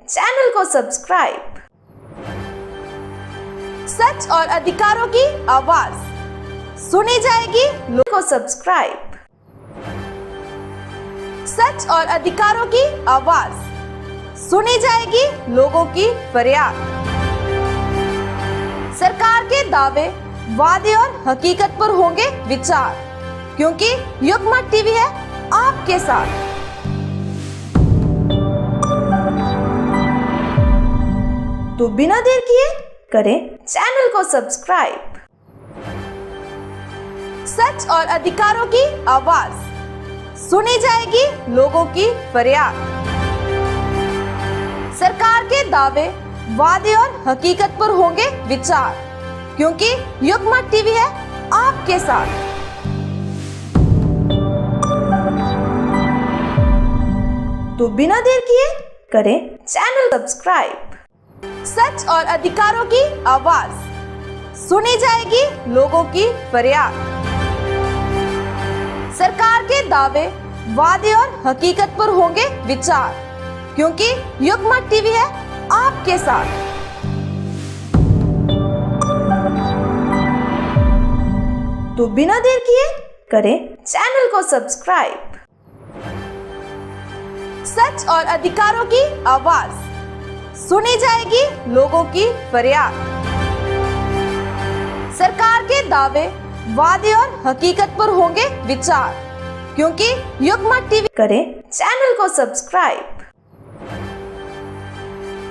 Channel को subscribe. सच और अधिकारों की आवाज सुनी जाएगी, लोगों को सब्सक्राइब। सच और अधिकारों की आवाज सुनी जाएगी, लोगों की फरियाद। सरकार के दावे, वादे और हकीकत पर होंगे विचार, क्योंकि युगमत टीवी है आपके साथ। तो बिना देर किए करें चैनल को सब्सक्राइब। सच और अधिकारों की आवाज सुनी जाएगी, लोगों की फरियाद। सरकार के दावे, वादे और हकीकत पर होंगे विचार, क्योंकि युगमत टीवी है आपके साथ। तो बिना देर किए करें चैनल सब्सक्राइब। सच और अधिकारों की आवाज सुनी जाएगी, लोगों की फरियाद। सरकार के दावे, वादे और हकीकत पर होंगे विचार, क्योंकि युगमत टीवी है आपके साथ। तो बिना देर किए करें चैनल को सब्सक्राइब। सच और अधिकारों की आवाज सुनी जाएगी, लोगों की फरियाद। सरकार के दावे, वादे और हकीकत पर होंगे विचार, क्योंकि युगमत टीवी करें चैनल को सब्सक्राइब।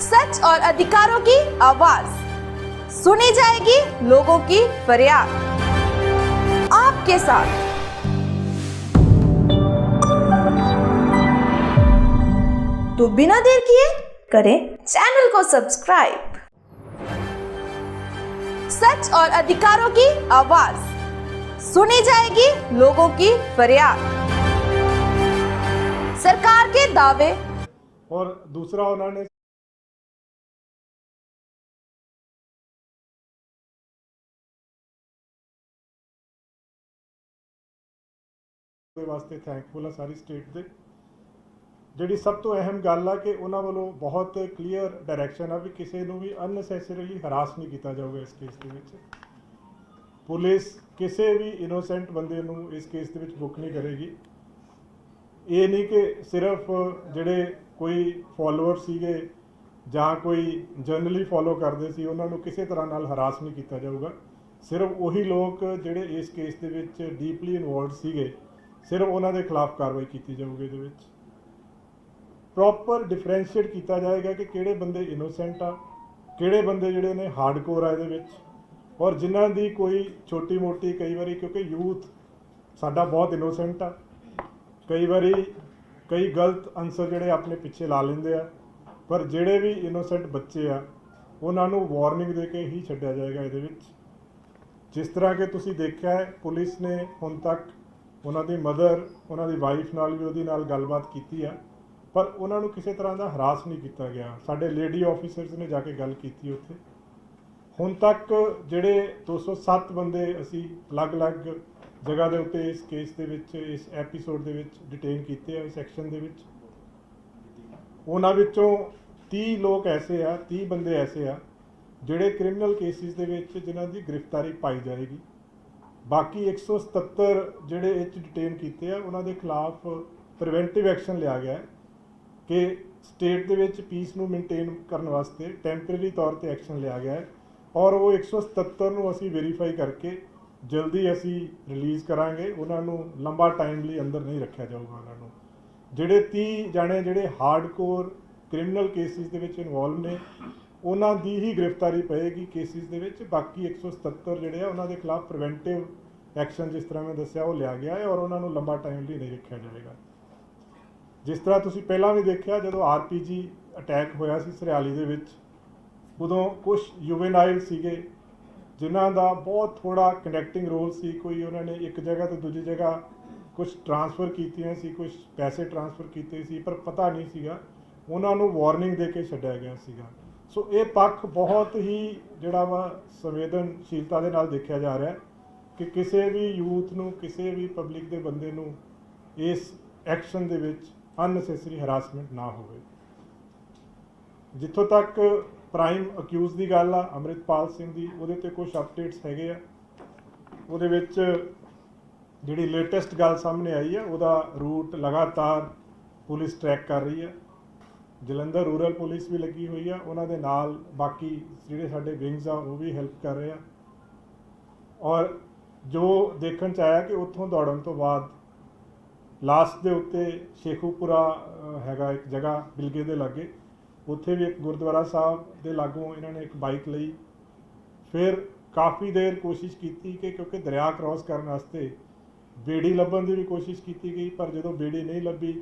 सच और अधिकारों की आवाज सुनी जाएगी, लोगों की फरियाद आपके साथ। तो बिना देर किए करें चैनल को सब्सक्राइब। सच और अधिकारों की आवाज सुनी जाएगी, लोगों की फरियाद। सरकार के दावे और दूसरा उन्होंने वास्ते थैंकफुल है सारी स्टेट दे। ਜਿਹੜੀ ਸਭ ਤੋਂ ਅਹਿਮ ਗੱਲ ਆ ਕਿ ਉਹਨਾਂ ਵੱਲੋਂ ਬਹੁਤ ਕਲੀਅਰ ਡਾਇਰੈਕਸ਼ਨ ਆ ਵੀ ਕਿਸੇ ਨੂੰ ਵੀ ਅਨਨੈਸੈਸਰੀਲੀ ਹਰਾਸ ਨਹੀਂ ਕੀਤਾ ਜਾਊਗਾ ਇਸ ਕੇਸ ਦੇ ਵਿੱਚ। ਪੁਲਿਸ ਕਿਸੇ ਵੀ ਇਨੋਸੈਂਟ ਬੰਦੇ ਨੂੰ ਇਸ ਕੇਸ ਦੇ ਵਿੱਚ ਬੁੱਕ ਨਹੀਂ ਕਰੇਗੀ। ਇਹ ਨਹੀਂ ਕਿ ਸਿਰਫ ਜਿਹੜੇ ਕੋਈ ਫਾਲੋਅਰ ਸੀਗੇ ਜਾਂ ਕੋਈ ਜਰਨਲੀ ਫਾਲੋ ਕਰਦੇ ਸੀ ਉਹਨਾਂ ਨੂੰ ਕਿਸੇ ਤਰ੍ਹਾਂ ਨਾਲ ਹਰਾਸ ਨਹੀਂ ਕੀਤਾ ਜਾਊਗਾ। ਸਿਰਫ ਉਹੀ ਲੋਕ ਜਿਹੜੇ ਇਸ ਕੇਸ ਦੇ ਵਿੱਚ ਡੀਪਲੀ ਇਨਵੋਲਵਡ ਸੀਗੇ, ਸਿਰਫ ਉਹਨਾਂ ਦੇ ਖਿਲਾਫ ਕਾਰਵਾਈ ਕੀਤੀ ਜਾਊਗੀ। ਇਹਦੇ ਵਿੱਚ ਪ੍ਰੋਪਰ ਡਿਫਰੈਂਸ਼ੀਏਟ ਕੀਤਾ ਜਾਏਗਾ ਕਿ ਕਿਹੜੇ ਬੰਦੇ ਇਨੋਸੈਂਟ ਆ, ਕਿਹੜੇ ਬੰਦੇ ਜਿਹੜੇ ਨੇ ਹਾਰਡਕੋਰ ਆ ਇਹਦੇ ਵਿੱਚ, ਔਰ ਜਿਨ੍ਹਾਂ ਦੀ ਕੋਈ ਛੋਟੀ ਮੋਟੀ ਕਈ ਵਾਰੀ, ਕਿਉਂਕਿ ਯੂਥ ਸਾਡਾ ਬਹੁਤ ਇਨੋਸੈਂਟ ਆ, ਕਈ ਵਾਰੀ ਕਈ ਗਲਤ ਅਨਸਰ ਜਿਹੜੇ ਆਪਣੇ ਪਿੱਛੇ ਲਾ ਲੈਂਦੇ ਆ, ਪਰ ਜਿਹੜੇ ਵੀ ਇਨੋਸੈਂਟ ਬੱਚੇ ਆ ਉਹਨਾਂ ਨੂੰ ਵਾਰਨਿੰਗ ਦੇ ਕੇ ਹੀ ਛੱਡਿਆ ਜਾਏਗਾ ਇਹਦੇ ਵਿੱਚ। ਜਿਸ ਤਰ੍ਹਾਂ ਕਿ ਤੁਸੀਂ ਦੇਖਿਆ ਹੈ ਪੁਲਿਸ ਨੇ ਹੁਣ ਤੱਕ ਉਹਨਾਂ ਦੀ ਮਦਰ, ਉਹਨਾਂ ਦੀ ਵਾਈਫ ਨਾਲ ਵੀ ਉਹਦੀ ਨਾਲ ਗੱਲਬਾਤ ਕੀਤੀ ਆ, ਪਰ ਉਹਨਾਂ ਨੂੰ ਕਿਸੇ ਤਰ੍ਹਾਂ ਦਾ ਹਰਾਸ ਨਹੀਂ ਕੀਤਾ ਗਿਆ। ਸਾਡੇ ਲੇਡੀ ਆਫੀਸਰਸ ਨੇ ਜਾ ਕੇ ਗੱਲ ਕੀਤੀ ਉੱਥੇ। ਹੁਣ ਤੱਕ ਜਿਹੜੇ 207 ਬੰਦੇ ਅਸੀਂ ਅਲੱਗ-ਅਲੱਗ ਜਗ੍ਹਾ ਦੇ ਉੱਤੇ ਇਸ ਕੇਸ ਦੇ ਵਿੱਚ, ਇਸ ਐਪੀਸੋਡ ਦੇ ਵਿੱਚ ਡਿਟੇਨ ਕੀਤੇ ਆ ਇਸ ਸੈਕਸ਼ਨ ਦੇ ਵਿੱਚ। ਉਹਨਾਂ ਵਿੱਚੋਂ 30 ਲੋਕ ਐਸੇ ਆ, 30 ਬੰਦੇ ਐਸੇ ਆ ਜਿਹੜੇ ਕ੍ਰਿਮੀਨਲ ਕੇਸਿਸ ਦੇ ਵਿੱਚ ਜਿਨ੍ਹਾਂ ਦੀ ਗ੍ਰਿਫਤਾਰੀ ਪਾਈ ਜਾਏਗੀ। ਬਾਕੀ 177 ਜਿਹੜੇ ਇਹ 'ਚ ਡਿਟੇਨ ਕੀਤੇ ਆ ਉਹਨਾਂ ਦੇ ਖਿਲਾਫ ਪ੍ਰੀਵੈਂਟਿਵ ਐਕਸ਼ਨ ਲਿਆ ਗਿਆ ਹੈ ਕਿ ਸਟੇਟ ਦੇ ਵਿੱਚ ਪੀਸ ਨੂੰ ਮੇਨਟੇਨ ਕਰਨ ਵਾਸਤੇ ਟੈਂਪਰੇਰੀ ਤੌਰ ਤੇ ਐਕਸ਼ਨ ਲਿਆ ਗਿਆ ਹੈ, ਔਰ ਉਹ 177 ਨੂੰ ਅਸੀਂ ਵੈਰੀਫਾਈ ਕਰਕੇ ਜਲਦੀ ਅਸੀਂ ਰਿਲੀਜ਼ ਕਰਾਂਗੇ। ਉਹਨਾਂ ਨੂੰ ਲੰਬਾ ਟਾਈਮ ਲਈ ਅੰਦਰ ਨਹੀਂ ਰੱਖਿਆ ਜਾਊਗਾ। ਉਹਨਾਂ ਨੂੰ ਜਿਹੜੇ 30 ਜਾਣੇ ਜਿਹੜੇ ਹਾਰਡਕੋਰ ਕ੍ਰਿਮੀਨਲ ਕੇਸਿਸ ਦੇ ਵਿੱਚ ਇਨਵੋਲਵ ਨੇ ਉਹਨਾਂ ਦੀ ਹੀ ਗ੍ਰਿਫਤਾਰੀ ਪਏਗੀ ਕੇਸਿਸ ਦੇ ਵਿੱਚ। ਬਾਕੀ 177 ਜਿਹੜੇ ਆ ਉਹਨਾਂ ਦੇ ਖਿਲਾਫ ਪ੍ਰੀਵੈਂਟਿਵ ਐਕਸ਼ਨ ਜਿਸ ਤਰ੍ਹਾਂ ਮੈਂ ਦੱਸਿਆ ਉਹ ਲਿਆ ਗਿਆ ਹੈ, ਔਰ ਉਹਨਾਂ ਨੂੰ ਲੰਬਾ ਟਾਈਮ ਲਈ ਨਹੀਂ ਰੱਖਿਆ ਜਾਏਗਾ। ਜਿਸ ਤਰ੍ਹਾਂ ਤੁਸੀਂ ਪਹਿਲਾਂ ਵੀ ਦੇਖਿਆ ਜਦੋਂ RPG ਅਟੈਕ ਹੋਇਆ ਸੀ ਸਰਿਆਲੀ ਦੇ ਵਿੱਚ, ਉਦੋਂ ਕੁਝ ਯੂਵੇਨਾਈਲ ਸੀਗੇ ਜਿਨ੍ਹਾਂ ਦਾ ਬਹੁਤ ਥੋੜ੍ਹਾ ਕਨੈਕਟਿੰਗ ਰੋਲ ਸੀ। ਕੋਈ ਉਹਨਾਂ ਨੇ ਇੱਕ ਜਗ੍ਹਾ ਤੋਂ ਦੂਜੀ ਜਗ੍ਹਾ ਕੁਝ ਟਰਾਂਸਫਰ ਕੀਤੀਆਂ ਸੀ, ਕੁਝ ਪੈਸੇ ਟਰਾਂਸਫਰ ਕੀਤੇ ਸੀ, ਪਰ ਪਤਾ ਨਹੀਂ ਸੀਗਾ, ਉਹਨਾਂ ਨੂੰ ਵਾਰਨਿੰਗ ਦੇ ਕੇ ਛੱਡਿਆ ਗਿਆ ਸੀਗਾ। ਸੋ ਇਹ ਪੱਖ ਬਹੁਤ ਹੀ ਜਿਹੜਾ ਵਾ ਸੰਵੇਦਨਸ਼ੀਲਤਾ ਦੇ ਨਾਲ ਦੇਖਿਆ ਜਾ ਰਿਹਾ ਕਿ ਕਿਸੇ ਵੀ ਯੂਥ ਨੂੰ, ਕਿਸੇ ਵੀ ਪਬਲਿਕ ਦੇ ਬੰਦੇ ਨੂੰ ਇਸ ਐਕਸ਼ਨ ਦੇ ਵਿੱਚ ਅਨਨੈਸੈਸਰੀ ਹਰਾਸਮੈਂਟ ਨਾ ਹੋਵੇ। ਜਿੱਥੋਂ ਤੱਕ ਪ੍ਰਾਈਮ ਅਕਿਊਜ਼ ਦੀ ਗੱਲ ਆ ਅੰਮ੍ਰਿਤਪਾਲ ਸਿੰਘ ਦੀ, ਉਹਦੇ ਤੇ ਕੁਝ ਅਪਡੇਟਸ ਹੈਗੇ ਆ। ਉਹਦੇ ਵਿੱਚ ਜਿਹੜੀ ਲੇਟੈਸਟ ਗੱਲ ਸਾਹਮਣੇ ਆਈ ਆ, ਉਹਦਾ ਰੂਟ ਲਗਾਤਾਰ ਪੁਲਿਸ ਟਰੈਕ ਕਰ ਰਹੀ ਆ। ਜਲੰਧਰ ਰੂਰਲ ਪੁਲਿਸ ਵੀ ਲੱਗੀ ਹੋਈ ਆ, ਉਹਨਾਂ ਦੇ ਨਾਲ ਬਾਕੀ ਜਿਹੜੇ ਸਾਡੇ ਵਿੰਗਸ ਆ ਉਹ ਵੀ ਹੈਲਪ ਕਰ ਰਹੇ ਆ। ਔਰ ਜੋ ਦੇਖਣ 'ਚ ਆਇਆ ਕਿ ਉੱਥੋਂ ਦੌੜਨ ਤੋਂ ਬਾਅਦ ਲਾਸਟ ਦੇ ਉੱਤੇ ਸ਼ੇਖੂਪੁਰਾ ਹੈਗਾ ਇੱਕ ਜਗ੍ਹਾ ਬਿਲਗੇ ਦੇ ਲਾਗੇ, ਉੱਥੇ ਵੀ ਇੱਕ ਗੁਰਦੁਆਰਾ ਸਾਹਿਬ ਦੇ ਲਾਗੋਂ ਇਹਨਾਂ ਨੇ ਇੱਕ ਬਾਈਕ ਲਈ। ਫਿਰ ਕਾਫੀ ਦੇਰ ਕੋਸ਼ਿਸ਼ ਕੀਤੀ ਕਿ ਕਿਉਂਕਿ ਦਰਿਆ ਕ੍ਰਾਸ ਕਰਨ ਵਾਸਤੇ ਬੇੜੀ ਲੱਭਣ ਦੀ ਵੀ ਕੋਸ਼ਿਸ਼ ਕੀਤੀ ਗਈ, ਪਰ ਜਦੋਂ ਬੇੜੀ ਨਹੀਂ ਲੱਭੀ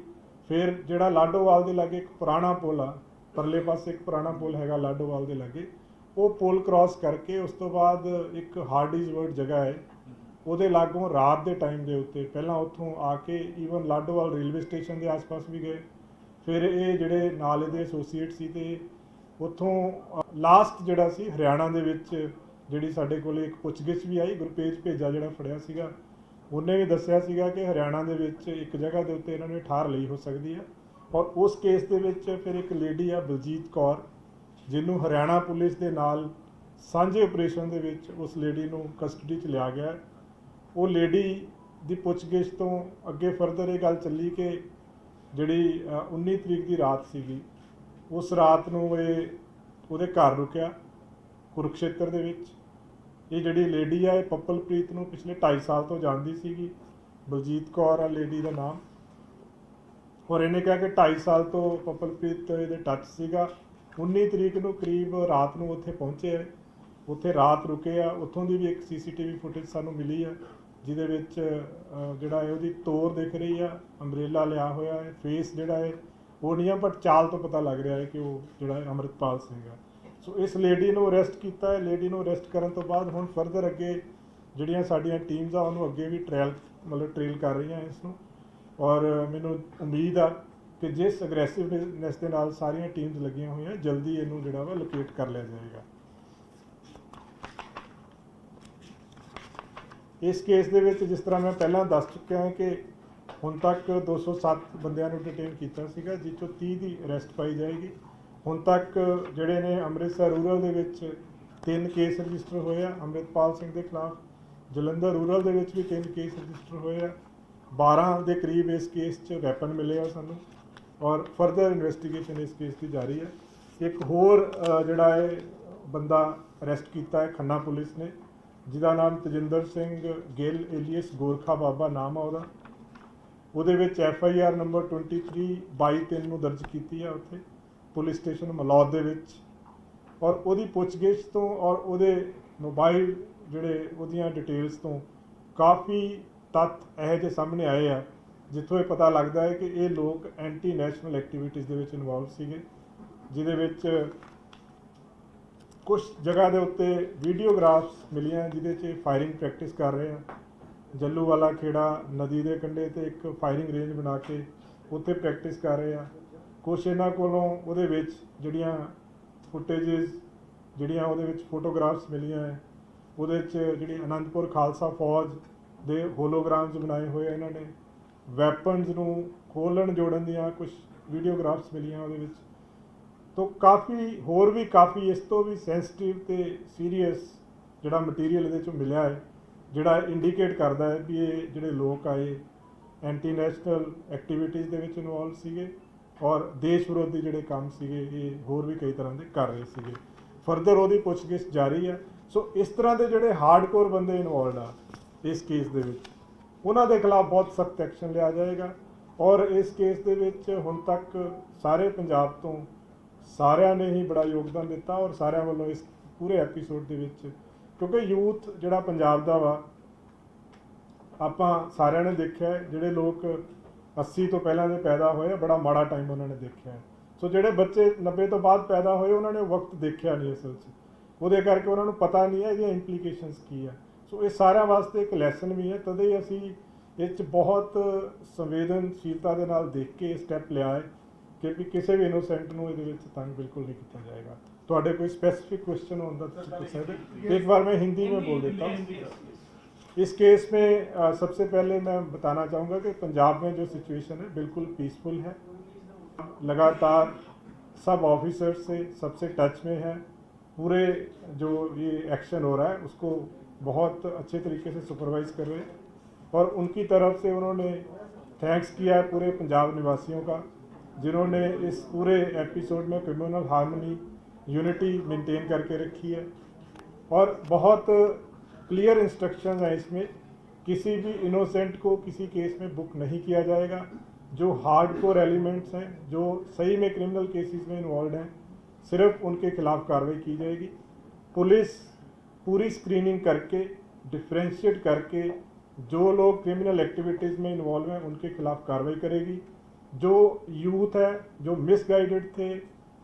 ਫਿਰ ਜਿਹੜਾ ਲਾਡੋਵਾਲ ਦੇ ਲਾਗੇ ਇੱਕ ਪੁਰਾਣਾ ਪੁਲ ਆ, ਪਰਲੇ ਪਾਸੇ ਇੱਕ ਪੁਰਾਣਾ ਪੁਲ ਹੈਗਾ ਲਾਡੋਵਾਲ ਦੇ ਲਾਗੇ, ਉਹ ਪੁਲ ਕ੍ਰਾਸ ਕਰਕੇ ਉਸ ਤੋਂ ਬਾਅਦ ਇੱਕ ਹਾਰਡਿਜ਼ਵਰਡ ਜਗ੍ਹਾ ਹੈ, ਉਹਦੇ ਲਾਗੋਂ ਰਾਤ ਦੇ ਟਾਈਮ ਦੇ ਉੱਤੇ ਪਹਿਲਾਂ ਉੱਥੋਂ ਆ ਕੇ ਈਵਨ ਲਾਡੋਵਾਲ ਰੇਲਵੇ ਸਟੇਸ਼ਨ ਦੇ ਆਸ-ਪਾਸ ਵੀ ਗਏ। ਫਿਰ ਇਹ ਜਿਹੜੇ ਨਾਲ ਇਹਦੇ ਐਸੋਸੀਏਟ ਸੀ ਤੇ ਉੱਥੋਂ ਲਾਸਟ ਜਿਹੜਾ ਸੀ ਹਰਿਆਣਾ ਦੇ ਵਿੱਚ ਜਿਹੜੀ ਸਾਡੇ ਕੋਲ ਇੱਕ ਪੁੱਛਗਿੱਛ ਵੀ ਆਈ। ਗੁਰਪੇਜ ਭੇਜਾ ਜਿਹੜਾ ਫੜਿਆ ਸੀਗਾ, ਉਹਨੇ ਵੀ ਦੱਸਿਆ ਸੀਗਾ ਕਿ ਹਰਿਆਣਾ ਦੇ ਵਿੱਚ ਇੱਕ ਜਗ੍ਹਾ ਦੇ ਉੱਤੇ ਇਹਨਾਂ ਨੇ ਠਾਰ ਲਈ ਹੋ ਸਕਦੀ ਹੈ। ਔਰ ਉਸ ਕੇਸ ਦੇ ਵਿੱਚ ਫਿਰ ਇੱਕ ਲੇਡੀ ਆ ਬਲਜੀਤ ਕੌਰ, ਜਿਹਨੂੰ ਹਰਿਆਣਾ ਪੁਲਿਸ ਦੇ ਨਾਲ ਸਾਂਝੇ ਆਪਰੇਸ਼ਨ ਦੇ ਵਿੱਚ ਉਸ ਲੇਡੀ ਨੂੰ ਕਸਟਡੀ 'ਚ ਲਿਆ ਗਿਆ। ਉਹ ਲੇਡੀ ਦੀ ਪੁੱਛਗਿੱਛ ਤੋਂ ਅੱਗੇ ਫਰਦਰ ਇਹ ਗੱਲ ਚੱਲੀ ਕਿ ਜਿਹੜੀ 19 ਤਰੀਕ ਦੀ ਰਾਤ ਸੀਗੀ, ਉਸ ਰਾਤ ਨੂੰ ਇਹ ਉਹਦੇ ਘਰ ਰੁਕਿਆ ਕੁਰੂਕਸ਼ੇਤਰ ਦੇ ਵਿੱਚ। ਇਹ ਜਿਹੜੀ ਲੇਡੀ ਆ ਇਹ ਪੱਪਲਪ੍ਰੀਤ ਨੂੰ ਪਿਛਲੇ 2.5 ਸਾਲ ਤੋਂ ਜਾਣਦੀ ਸੀਗੀ। ਬਲਜੀਤ ਕੌਰ ਆ ਲੇਡੀ ਦਾ ਨਾਮ। ਔਰ ਇਹਨੇ ਕਿਹਾ ਕਿ 2.5 ਸਾਲ ਤੋਂ ਪੱਪਲਪ੍ਰੀਤ ਇਹਦੇ ਟੱਚ ਸੀਗਾ। 19 ਤਰੀਕ ਨੂੰ ਕਰੀਬ ਰਾਤ ਨੂੰ ਉੱਥੇ ਪਹੁੰਚੇ, ਉੱਥੇ ਰਾਤ ਰੁਕੇ ਆ। ਉੱਥੋਂ ਦੀ ਵੀ ਇੱਕ CCTV ਫੁਟੇਜ ਸਾਨੂੰ ਮਿਲੀ ਆ, ਜਿਹਦੇ ਵਿੱਚ ਜਿਹੜਾ ਹੈ ਉਹਦੀ ਤੋਰ ਦਿਖ ਰਹੀ ਆ, ਅੰਬਰੇਲਾ ਲਿਆ ਹੋਇਆ ਹੈ, ਫੇਸ ਜਿਹੜਾ ਹੈ ਉਹ ਨਹੀਂ ਆ, ਬਟ ਚਾਲ ਤੋਂ ਪਤਾ ਲੱਗ ਰਿਹਾ ਹੈ ਕਿ ਉਹ ਜਿਹੜਾ ਹੈ ਅੰਮ੍ਰਿਤਪਾਲ ਸਿੰਘ ਆ। ਸੋ ਇਸ ਲੇਡੀ ਨੂੰ ਅਰੈਸਟ ਕੀਤਾ ਹੈ। ਲੇਡੀ ਨੂੰ ਅਰੈਸਟ ਕਰਨ ਤੋਂ ਬਾਅਦ ਹੁਣ ਫਰਦਰ ਅੱਗੇ ਜਿਹੜੀਆਂ ਸਾਡੀਆਂ ਟੀਮਸ ਆ ਉਹਨੂੰ ਅੱਗੇ ਵੀ ਟ੍ਰੇਲ ਕਰ ਰਹੀਆਂ ਇਸ ਨੂੰ। ਔਰ ਮੈਨੂੰ ਉਮੀਦ ਆ ਕਿ ਜਿਸ ਅਗਰੈਸਿਵਨੈਸ ਦੇ ਨਾਲ ਸਾਰੀਆਂ ਟੀਮਸ ਲੱਗੀਆਂ ਹੋਈਆਂ, ਜਲਦੀ ਇਹਨੂੰ ਜਿਹੜਾ ਵਾ ਲੋਕੇਟ ਕਰ ਲਿਆ ਜਾਏਗਾ। ਇਸ ਕੇਸ ਦੇ ਵਿੱਚ ਜਿਸ ਤਰ੍ਹਾਂ ਮੈਂ ਪਹਿਲਾਂ ਦੱਸ ਚੁੱਕਿਆ ਹਾਂ ਕਿ ਹੁਣ ਤੱਕ 207 ਬੰਦਿਆਂ ਨੂੰ ਡਿਟੇਨ ਕੀਤਾ ਸੀਗਾ, ਜਿਸ 'ਚੋਂ 30 ਦੀ ਅਰੈਸਟ ਪਾਈ ਜਾਏਗੀ। ਹੁਣ ਤੱਕ ਜਿਹੜੇ ਨੇ ਅੰਮ੍ਰਿਤਸਰ ਰੂਰਲ ਦੇ ਵਿੱਚ 3 ਕੇਸ ਰਜਿਸਟਰ ਹੋਏ ਆ ਅੰਮ੍ਰਿਤਪਾਲ ਸਿੰਘ ਦੇ ਖਿਲਾਫ। ਜਲੰਧਰ ਰੂਰਲ ਦੇ ਵਿੱਚ ਵੀ 3 ਕੇਸ ਰਜਿਸਟਰ ਹੋਏ ਆ। 12 ਦੇ ਕਰੀਬ ਇਸ ਕੇਸ 'ਚ ਵੈਪਨ ਮਿਲੇ ਆ ਸਾਨੂੰ, ਔਰ ਫਰਦਰ ਇਨਵੈਸਟੀਗੇਸ਼ਨ ਇਸ ਕੇਸ ਦੀ ਜਾਰੀ ਹੈ। ਇੱਕ ਹੋਰ ਜਿਹੜਾ ਹੈ ਬੰਦਾ ਅਰੈਸਟ ਕੀਤਾ ਹੈ ਖੰਨਾ ਪੁਲਿਸ ਨੇ, ਜਿਹਦਾ ਨਾਮ ਤਜਿੰਦਰ ਸਿੰਘ ਗਿੱਲ ਏਲੀਅਸ ਗੋਰਖਾ ਬਾਬਾ ਨਾਮ ਆ ਉਹਦਾ। ਉਹਦੇ ਵਿੱਚ FIR ਨੰਬਰ 23/22/3 ਨੂੰ ਦਰਜ ਕੀਤੀ ਆ ਉੱਥੇ ਪੁਲਿਸ ਸਟੇਸ਼ਨ ਮਲੌਦ ਦੇ ਵਿੱਚ। ਔਰ ਉਹਦੀ ਪੁੱਛਗਿੱਛ ਤੋਂ ਔਰ ਉਹਦੇ ਮੋਬਾਈਲ ਜਿਹੜੇ ਉਹਦੀਆਂ ਡਿਟੇਲਸ ਤੋਂ ਕਾਫੀ ਤੱਥ ਇਹੋ ਜਿਹੇ ਸਾਹਮਣੇ ਆਏ ਆ, ਜਿੱਥੋਂ ਇਹ ਪਤਾ ਲੱਗਦਾ ਹੈ ਕਿ ਇਹ ਲੋਕ ਐਂਟੀ ਨੈਸ਼ਨਲ ਐਕਟੀਵਿਟੀਜ਼ ਦੇ ਵਿੱਚ ਇਨਵੋਲਵ ਸੀਗੇ, ਜਿਹਦੇ ਵਿੱਚ ਕੁਝ ਜਗ੍ਹਾ ਦੇ ਉੱਤੇ ਵੀਡੀਓਗ੍ਰਾਫਸ ਮਿਲੀਆਂ ਜਿਹਦੇ 'ਚ ਫਾਇਰਿੰਗ ਪ੍ਰੈਕਟਿਸ ਕਰ ਰਹੇ ਆ। ਜੱਲੂਵਾਲਾ ਖੇੜਾ ਨਦੀ ਦੇ ਕੰਢੇ ਤੇ ਇੱਕ ਫਾਇਰਿੰਗ ਰੇਂਜ ਬਣਾ ਕੇ ਉੱਥੇ ਪ੍ਰੈਕਟਿਸ ਕਰ ਰਹੇ ਆ। ਕੁਛ ਇਹਨਾਂ ਕੋਲੋਂ ਉਹਦੇ ਵਿੱਚ ਜਿਹੜੀਆਂ ਫੁਟੇਜਸ ਜਿਹੜੀਆਂ ਉਹਦੇ ਵਿੱਚ ਫੋਟੋਗ੍ਰਾਫਸ ਮਿਲੀਆਂ ਹੈ, ਉਹਦੇ 'ਚ ਜਿਹੜੀ ਅਨੰਦਪੁਰ ਖਾਲਸਾ ਫੌਜ ਦੇ ਹੋਲੋਗ੍ਰਾਮਸ ਬਣਾਏ ਹੋਏ ਇਹਨਾਂ ਨੇ। ਵੈਪਨਸ ਨੂੰ ਖੋਲ੍ਹਣ ਜੋੜਨ ਦੀਆਂ ਕੁਝ ਵੀਡੀਓਗ੍ਰਾਫਸ ਮਿਲੀਆਂ ਉਹਦੇ ਵਿੱਚ। ਤੋਂ ਕਾਫੀ ਹੋਰ ਵੀ ਕਾਫੀ ਇਸ ਤੋਂ ਵੀ ਸੈਂਸਿਟਿਵ ਤੇ ਸੀਰੀਅਸ ਜਿਹੜਾ ਮਟੀਰੀਅਲ ਇਹਦੇ 'ਚੋਂ ਮਿਲਿਆ ਹੈ, ਜਿਹੜਾ ਇੰਡੀਕੇਟ ਕਰਦਾ ਹੈ ਵੀ ਇਹ ਜਿਹੜੇ ਲੋਕ ਆਏ ਐਂਟੀ ਨੈਸ਼ਨਲ ਐਕਟੀਵਿਟੀਜ਼ ਦੇ ਵਿੱਚ ਇਨਵੋਲਵ ਸੀਗੇ ਔਰ ਦੇਸ਼ ਵਿਰੋਧੀ ਜਿਹੜੇ ਕੰਮ ਸੀਗੇ ਇਹ ਹੋਰ ਵੀ ਕਈ ਤਰ੍ਹਾਂ ਦੇ ਕਰ ਰਹੇ ਸੀਗੇ। ਫਰਦਰ ਉਹਦੀ ਪੁੱਛਗਿੱਛ ਜਾਰੀ ਹੈ। ਸੋ ਇਸ ਤਰ੍ਹਾਂ ਦੇ ਜਿਹੜੇ ਹਾਰਡਕੋਰ ਬੰਦੇ ਇਨਵੋਲਵਡ ਆ ਇਸ ਕੇਸ ਦੇ ਵਿੱਚ, ਉਹਨਾਂ ਦੇ ਖਿਲਾਫ ਬਹੁਤ ਸਖਤ ਐਕਸ਼ਨ ਲਿਆ ਜਾਏਗਾ। ਔਰ ਇਸ ਕੇਸ ਦੇ ਵਿੱਚ ਹੁਣ ਤੱਕ ਸਾਰੇ ਪੰਜਾਬ ਤੋਂ ਸਾਰਿਆਂ ਨੇ ਹੀ ਬੜਾ ਯੋਗਦਾਨ ਦਿੱਤਾ ਔਰ ਸਾਰਿਆਂ ਵੱਲੋਂ ਇਸ ਪੂਰੇ ਐਪੀਸੋਡ ਦੇ ਵਿੱਚ, ਕਿਉਂਕਿ ਯੂਥ ਜਿਹੜਾ ਪੰਜਾਬ ਦਾ ਵਾ, ਆਪਾਂ ਸਾਰਿਆਂ ਨੇ ਦੇਖਿਆ ਹੈ ਜਿਹੜੇ ਲੋਕ 80 ਤੋਂ ਪਹਿਲਾਂ ਦੇ ਪੈਦਾ ਹੋਏ ਬੜਾ ਮਾੜਾ ਟਾਈਮ ਉਹਨਾਂ ਨੇ ਦੇਖਿਆ ਹੈ। ਸੋ ਜਿਹੜੇ ਬੱਚੇ 90 ਤੋਂ ਬਾਅਦ ਪੈਦਾ ਹੋਏ ਉਹਨਾਂ ਨੇ ਵਕਤ ਦੇਖਿਆ ਨਹੀਂ ਅਸਲ 'ਚ, ਉਹਦੇ ਕਰਕੇ ਉਹਨਾਂ ਨੂੰ ਪਤਾ ਨਹੀਂ ਹੈ ਇਹਦੀਆਂ ਇੰਪਲੀਕੇਸ਼ਨਸ ਕੀ ਆ। ਸੋ ਇਹ ਸਾਰਿਆਂ ਵਾਸਤੇ ਇੱਕ ਲੈਸਨ ਵੀ ਹੈ। ਤਦੇ ਹੀ ਅਸੀਂ ਇਹ 'ਚ ਬਹੁਤ ਸੰਵੇਦਨਸ਼ੀਲਤਾ ਦੇ ਨਾਲ ਦੇਖ ਕੇ ਇਹ ਸਟੈਪ ਲਿਆ ਹੈ ਕਿ ਵੀ ਕਿਸੇ ਵੀ ਇਨੋਸੈਂਟ ਨੂੰ ਇਹਦੇ ਵਿੱਚ तंग बिल्कुल नहीं किया जाएगा। ਤੁਹਾਡੇ कोई स्पेसिफिक क्वेश्चन हो तो पूछ सकते। एक बार मैं हिंदी में बोल देता हूँ। इस केस में सबसे पहले मैं बताना चाहूँगा कि पंजाब में जो सिचुएशन है बिल्कुल पीसफुल है। लगातार सब ऑफिसर से सबसे टच में है, पूरे जो ये एक्शन हो रहा है उसको बहुत अच्छे तरीके से सुपरवाइज कर रहे हैं और उनकी तरफ से उन्होंने थैंक्स किया है पूरे पंजाब निवासियों का, जिन्होंने इस पूरे एपिसोड में कम्युनल हार्मनी यूनिटी मेंटेन करके रखी है। और बहुत क्लियर इंस्ट्रक्शंस हैं इसमें, किसी भी इनोसेंट को किसी केस में बुक नहीं किया जाएगा। जो हार्डकोर एलिमेंट्स हैं, जो सही में क्रिमिनल केसेस में इन्वॉल्व हैं, सिर्फ उनके खिलाफ कार्रवाई की जाएगी। पुलिस पूरी स्क्रीनिंग करके डिफ्रेंशिएट करके जो लोग क्रिमिनल एक्टिविटीज़ में इन्वॉल्व हैं उनके खिलाफ कार्रवाई करेगी। जो यूथ है, जो मिसगाइडेड थे,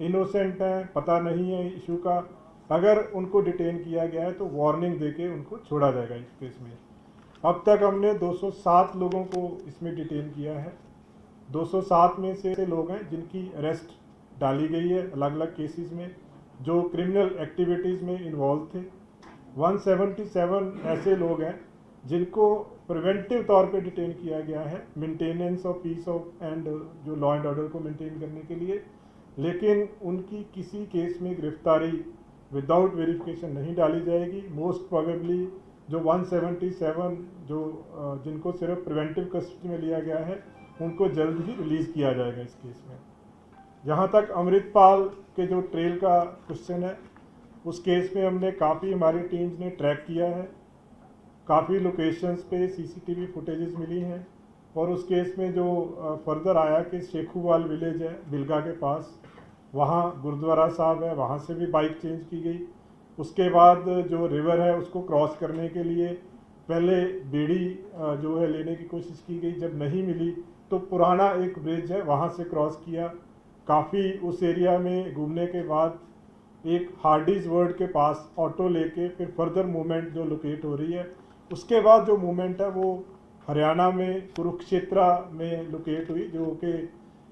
इनोसेंट हैं, पता नहीं है इशू का, अगर उनको डिटेन किया गया है तो वार्निंग देके उनको छोड़ा जाएगा इस केस में। अब तक हमने 207 लोगों को इसमें डिटेन किया है। 207 में से लोग हैं जिनकी अरेस्ट डाली गई है अलग अलग केसेस में, जो क्रिमिनल एक्टिविटीज़ में इन्वॉल्व थे। 177 ऐसे लोग हैं जिनको प्रिवेंटिव तौर पे डिटेन किया गया है, maintenance of peace of and जो लॉ एंड ऑर्डर को मेंटेन करने के लिए, लेकिन उनकी किसी केस में गिरफ्तारी विदाउट वेरिफिकेशन नहीं डाली जाएगी। मोस्ट प्रोबेबली जो 177 जो जिनको सिर्फ प्रिवेंटिव कस्टडी में लिया गया है उनको जल्द ही रिलीज़ किया जाएगा इस केस में। जहाँ तक अमृतपाल के जो ट्रेल का क्वेश्चन है, उस केस में हमने काफ़ी हमारी टीम्स ने ट्रैक किया है, काफ़ी लोकेशंस पे सीसीटीवी फुटेजेस मिली हैं और उस केस में जो फर्दर आया कि शेखूवाल विलेज है बिलगा के पास, वहाँ गुरुद्वारा साहब है, वहाँ से भी बाइक चेंज की गई। उसके बाद जो रिवर है उसको क्रॉस करने के लिए पहले बेड़ी जो है लेने की कोशिश की गई, जब नहीं मिली तो पुराना एक ब्रिज है वहाँ से क्रॉस किया। काफ़ी उस एरिया में घूमने के बाद एक हार्डीज वर्ड के पास ऑटो लेके फिर फर्दर मूवमेंट जो लोकेट हो रही है, उसके बाद जो मूवमेंट है वो हरियाणा में कुरुक्षेत्रा में लोकेट हुई, जो कि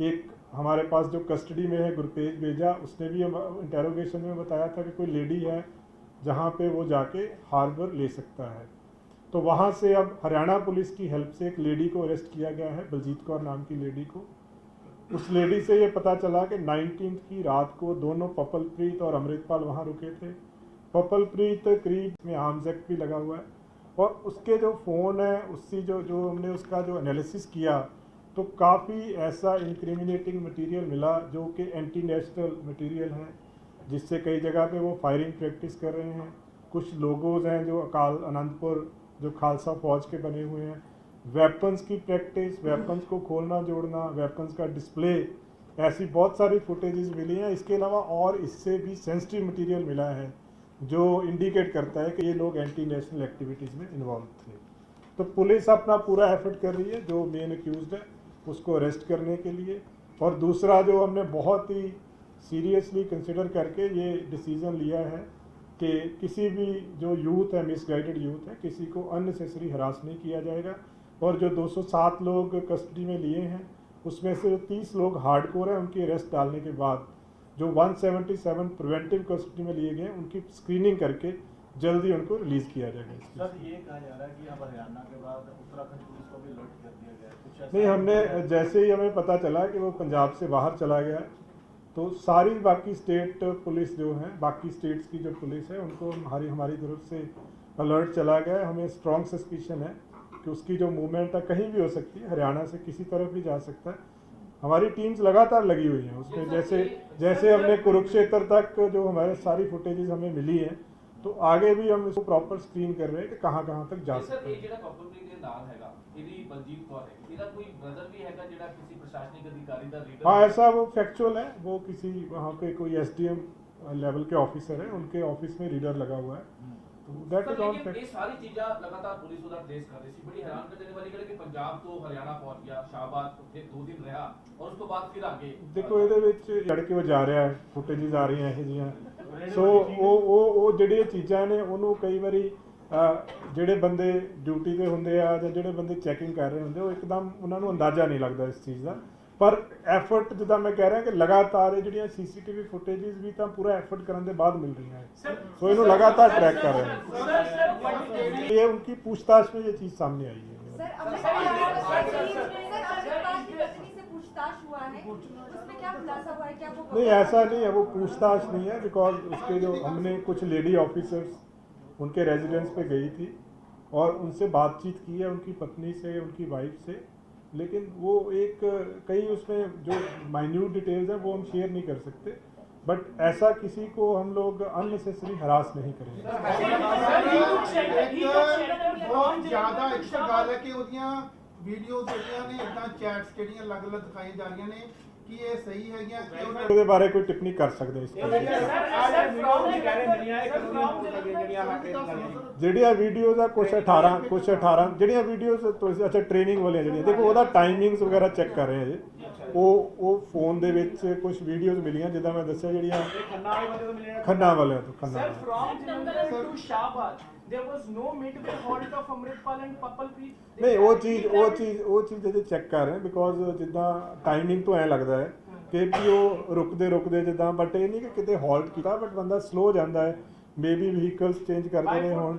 एक हमारे पास जो कस्टडी में है गुरतेज बेजा, उसने भी इंटेरोगेशन में बताया था कि कोई लेडी है जहाँ पे वो जाके हार्बर ले सकता है। तो वहाँ से अब हरियाणा पुलिस की हेल्प से एक लेडी को अरेस्ट किया गया है, बलजीत कौर नाम की लेडी को। उस लेडी से ये पता चला कि 19 की रात को दोनों पपलप्रीत और अमृतपाल वहाँ रुके थे। पपलप्रीत करीब में आर्म्स एक्ट भी लगा हुआ है और उसके जो फ़ोन है उससे जो हमने उसका जो एनालिसिस किया तो काफ़ी ऐसा इंक्रिमिनेटिंग मटेरियल मिला जो कि एंटी नेशनल मटेरियल है, जिससे कई जगह पे वो फायरिंग प्रैक्टिस कर रहे हैं। कुछ लोगोज हैं जो अकाल आनंदपुर जो खालसा फौज के बने हुए हैं, वेपन्स की प्रैक्टिस, वेपन्स को खोलना जोड़ना, वेपन्स का डिस्प्ले, ऐसी बहुत सारी फुटेजेस मिली हैं। इसके अलावा और इससे भी सेंसिटिव मटेरियल मिला है जो इंडिकेट करता है कि ये लोग एंटी नेशनल एक्टिविटीज़ में इन्वॉल्व थे। तो पुलिस अपना पूरा एफर्ट कर रही है जो मेन अक्यूज्ड है उसको अरेस्ट करने के लिए। और दूसरा जो हमने बहुत ही सीरियसली कंसिडर करके ये डिसीज़न लिया है कि किसी भी जो यूथ है, मिसगाइडेड यूथ है, किसी को अननेसेसरी हरास नहीं किया जाएगा। और जो 207 लोग कस्टडी में लिए हैं उसमें से 30 लोग हार्डकोर हैं, उनकी अरेस्ट डालने के बाद जो 177 प्रिवेंटिव कस्टडी में लिए गए उनकी स्क्रीनिंग करके जल्दी उनको रिलीज़ किया जाएगा। सर ये कहा जा रहा है कि अब हरियाणा के बाद उत्तराखंड पुलिस को भी अलर्ट कर दिया गया है, नहीं, हमने जैसे ही हमें पता चला कि वो पंजाब से बाहर चला गया तो सारी बाकी स्टेट पुलिस जो है, बाकी स्टेट्स की जो पुलिस है उनको हमारी तरफ से अलर्ट चला गया है। हमें स्ट्रॉन्ग सस्पिशन है कि उसकी जो मूवमेंट है कहीं भी हो सकती है, हरियाणा से किसी तरफ भी जा सकता है। हमारी टीम्स लगातार लगी हुई हैं उसमें, जैसे हमने कुरुक्षेत्र तक जो हमारे सारी फुटेजेस हमें मिली हैं तो आगे भी हम इसको प्रॉपर स्क्रीन कर रहे हैं कि कहाँ कहाँ तक जा सकते हैं। हाँ, ऐसा वो फैक्चुअल है, वो किसी वहाँ पे कोई SDM लेवल के ऑफिसर है, उनके ऑफिस में रीडर लगा हुआ है। तो दैट इज ऑल फैक्ट। ये सारी चीजें लगातार पुलिस उधर ट्रेस कर रही थी, बड़ी हैरान कर देने वाली कि पंजाब तो हरियाणा पहुंच गया, शाहबाद फिर 2 दिन रहा और उसके बाद फिर आगे देखो ਇਹਦੇ ਵਿੱਚ ਲੜਕੇ ਉਹ ਜਾ ਰਿਹਾ ਹੈ, ਫੁਟੇजेस ਆ ਰਹੀਆਂ ਇਹ ਜੀਆਂ। ਸੋ ਉਹ ਜਿਹੜੀਆਂ ਚੀਜ਼ਾਂ ਨੇ ਉਹਨੂੰ ਕਈ ਵਾਰੀ ਜਿਹੜੇ ਬੰਦੇ ਡਿਊਟੀ ਤੇ ਹੁੰਦੇ ਆ ਜਾਂ ਜਿਹੜੇ ਬੰਦੇ ਚੈਕਿੰਗ ਕਰ ਰਹੇ ਹੁੰਦੇ ਉਹ ਇੱਕਦਮ ਉਹਨਾਂ ਨੂੰ ਅੰਦਾਜ਼ਾ ਨਹੀਂ ਲੱਗਦਾ ਇਸ ਚੀਜ਼ ਦਾ। पर एफर्ट जिदा मैं कह रहा कि लगातार ये CCTV फुटेजेस भी तो पूरा एफर्ट करने के बाद मिल रही हैं, तो इन्हों लगातार ट्रैक कर रहे हैं। ये उनकी पूछताछ में ये चीज़ सामने आई है। पूछताछ हुआ है उसमें क्या खुलासा हुआ है कि आपको नहीं ऐसा नहीं है, वो पूछताछ नहीं है, बिकॉज उसके जो हमने कुछ लेडी ऑफिसर्स उनके रेजिडेंस पे गई थी और उनसे बातचीत की है, उनकी पत्नी से, उनकी वाइफ से, लेकिन वो एक कई उसमें जो माइन्यूट डिटेल्स हैं वो हम शेयर नहीं कर सकते, बट ऐसा किसी को हम लोग अननेसेसरी हरास नहीं करेंगे। बहुत ज़्यादा एक गल है कि ਉਹਦੀਆਂ ਵੀਡੀਓਜ਼ ਜਿਹੜੀਆਂ ਨੇ ਇਦਾਂ ਚੈਟਸ ਜਿਹੜੀਆਂ ਅਲੱਗ-ਅਲੱਗ ਦਿਖਾਈ ਜਾ ਰਹੀਆਂ ਨੇ ਕਿ ਇਹ ਸਹੀ ਹੈਗੀਆਂ ਕਿ ਉਹਨਾਂ ਉਹਦੇ ਬਾਰੇ ਕੋਈ ਟਿੱਪਣੀ ਕਰ ਸਕਦੇ ਇਸ ਜਿਹੜੀਆਂ ਵੀਡੀਓਜ਼ ਆ ਕੁਛ 18 ਜਿਹੜੀਆਂ ਵੀਡੀਓਜ਼ ਤੁਸੀਂ ਅੱਛਾ ਟ੍ਰੇਨਿੰਗ ਵਾਲੀਆਂ ਜਿਹੜੀਆਂ ਦੇਖੋ ਉਹਦਾ ਟਾਈਮਿੰਗਸ ਵਗੈਰਾ ਚੈੱਕ ਕਰ ਰਹੇ ਆ ਜੀ, ਉਹ ਫੋਨ ਦੇ ਵਿੱਚ ਕੁਝ ਵੀਡੀਓਜ਼ ਮਿਲੀਆਂ ਜਿੱਦਾਂ ਮੈਂ ਦੱਸਿਆ ਜਿਹੜੀਆਂ ਖੰਨਾ ਵਾਲਿਆਂ ਤੋਂ There was no midway halt of Amritpal and Papalpreet. ਨਹੀਂ ਉਹ ਚੀਜ਼ ਅਜੇ ਚੈੱਕ ਕਰ ਰਹੇ ਬਿਕੋਜ਼ ਜਿੱਦਾਂ ਟਾਈਮਿੰਗ ਤੋਂ ਐ ਲੱਗਦਾ ਹੈ ਕਿ ਉਹ ਰੁਕਦੇ ਜਿੱਦਾਂ, ਬਟ ਇਹ ਨਹੀਂ ਕਿ ਕਿਤੇ ਹਾਲਟ ਕੀਤਾ, ਬਟ ਬੰਦਾ ਸਲੋ ਜਾਂਦਾ ਹੈ, ਮੇਬੀ ਵਹੀਕਲਸ ਚੇਂਜ ਕਰਦੇ ਨੇ ਹੁਣ,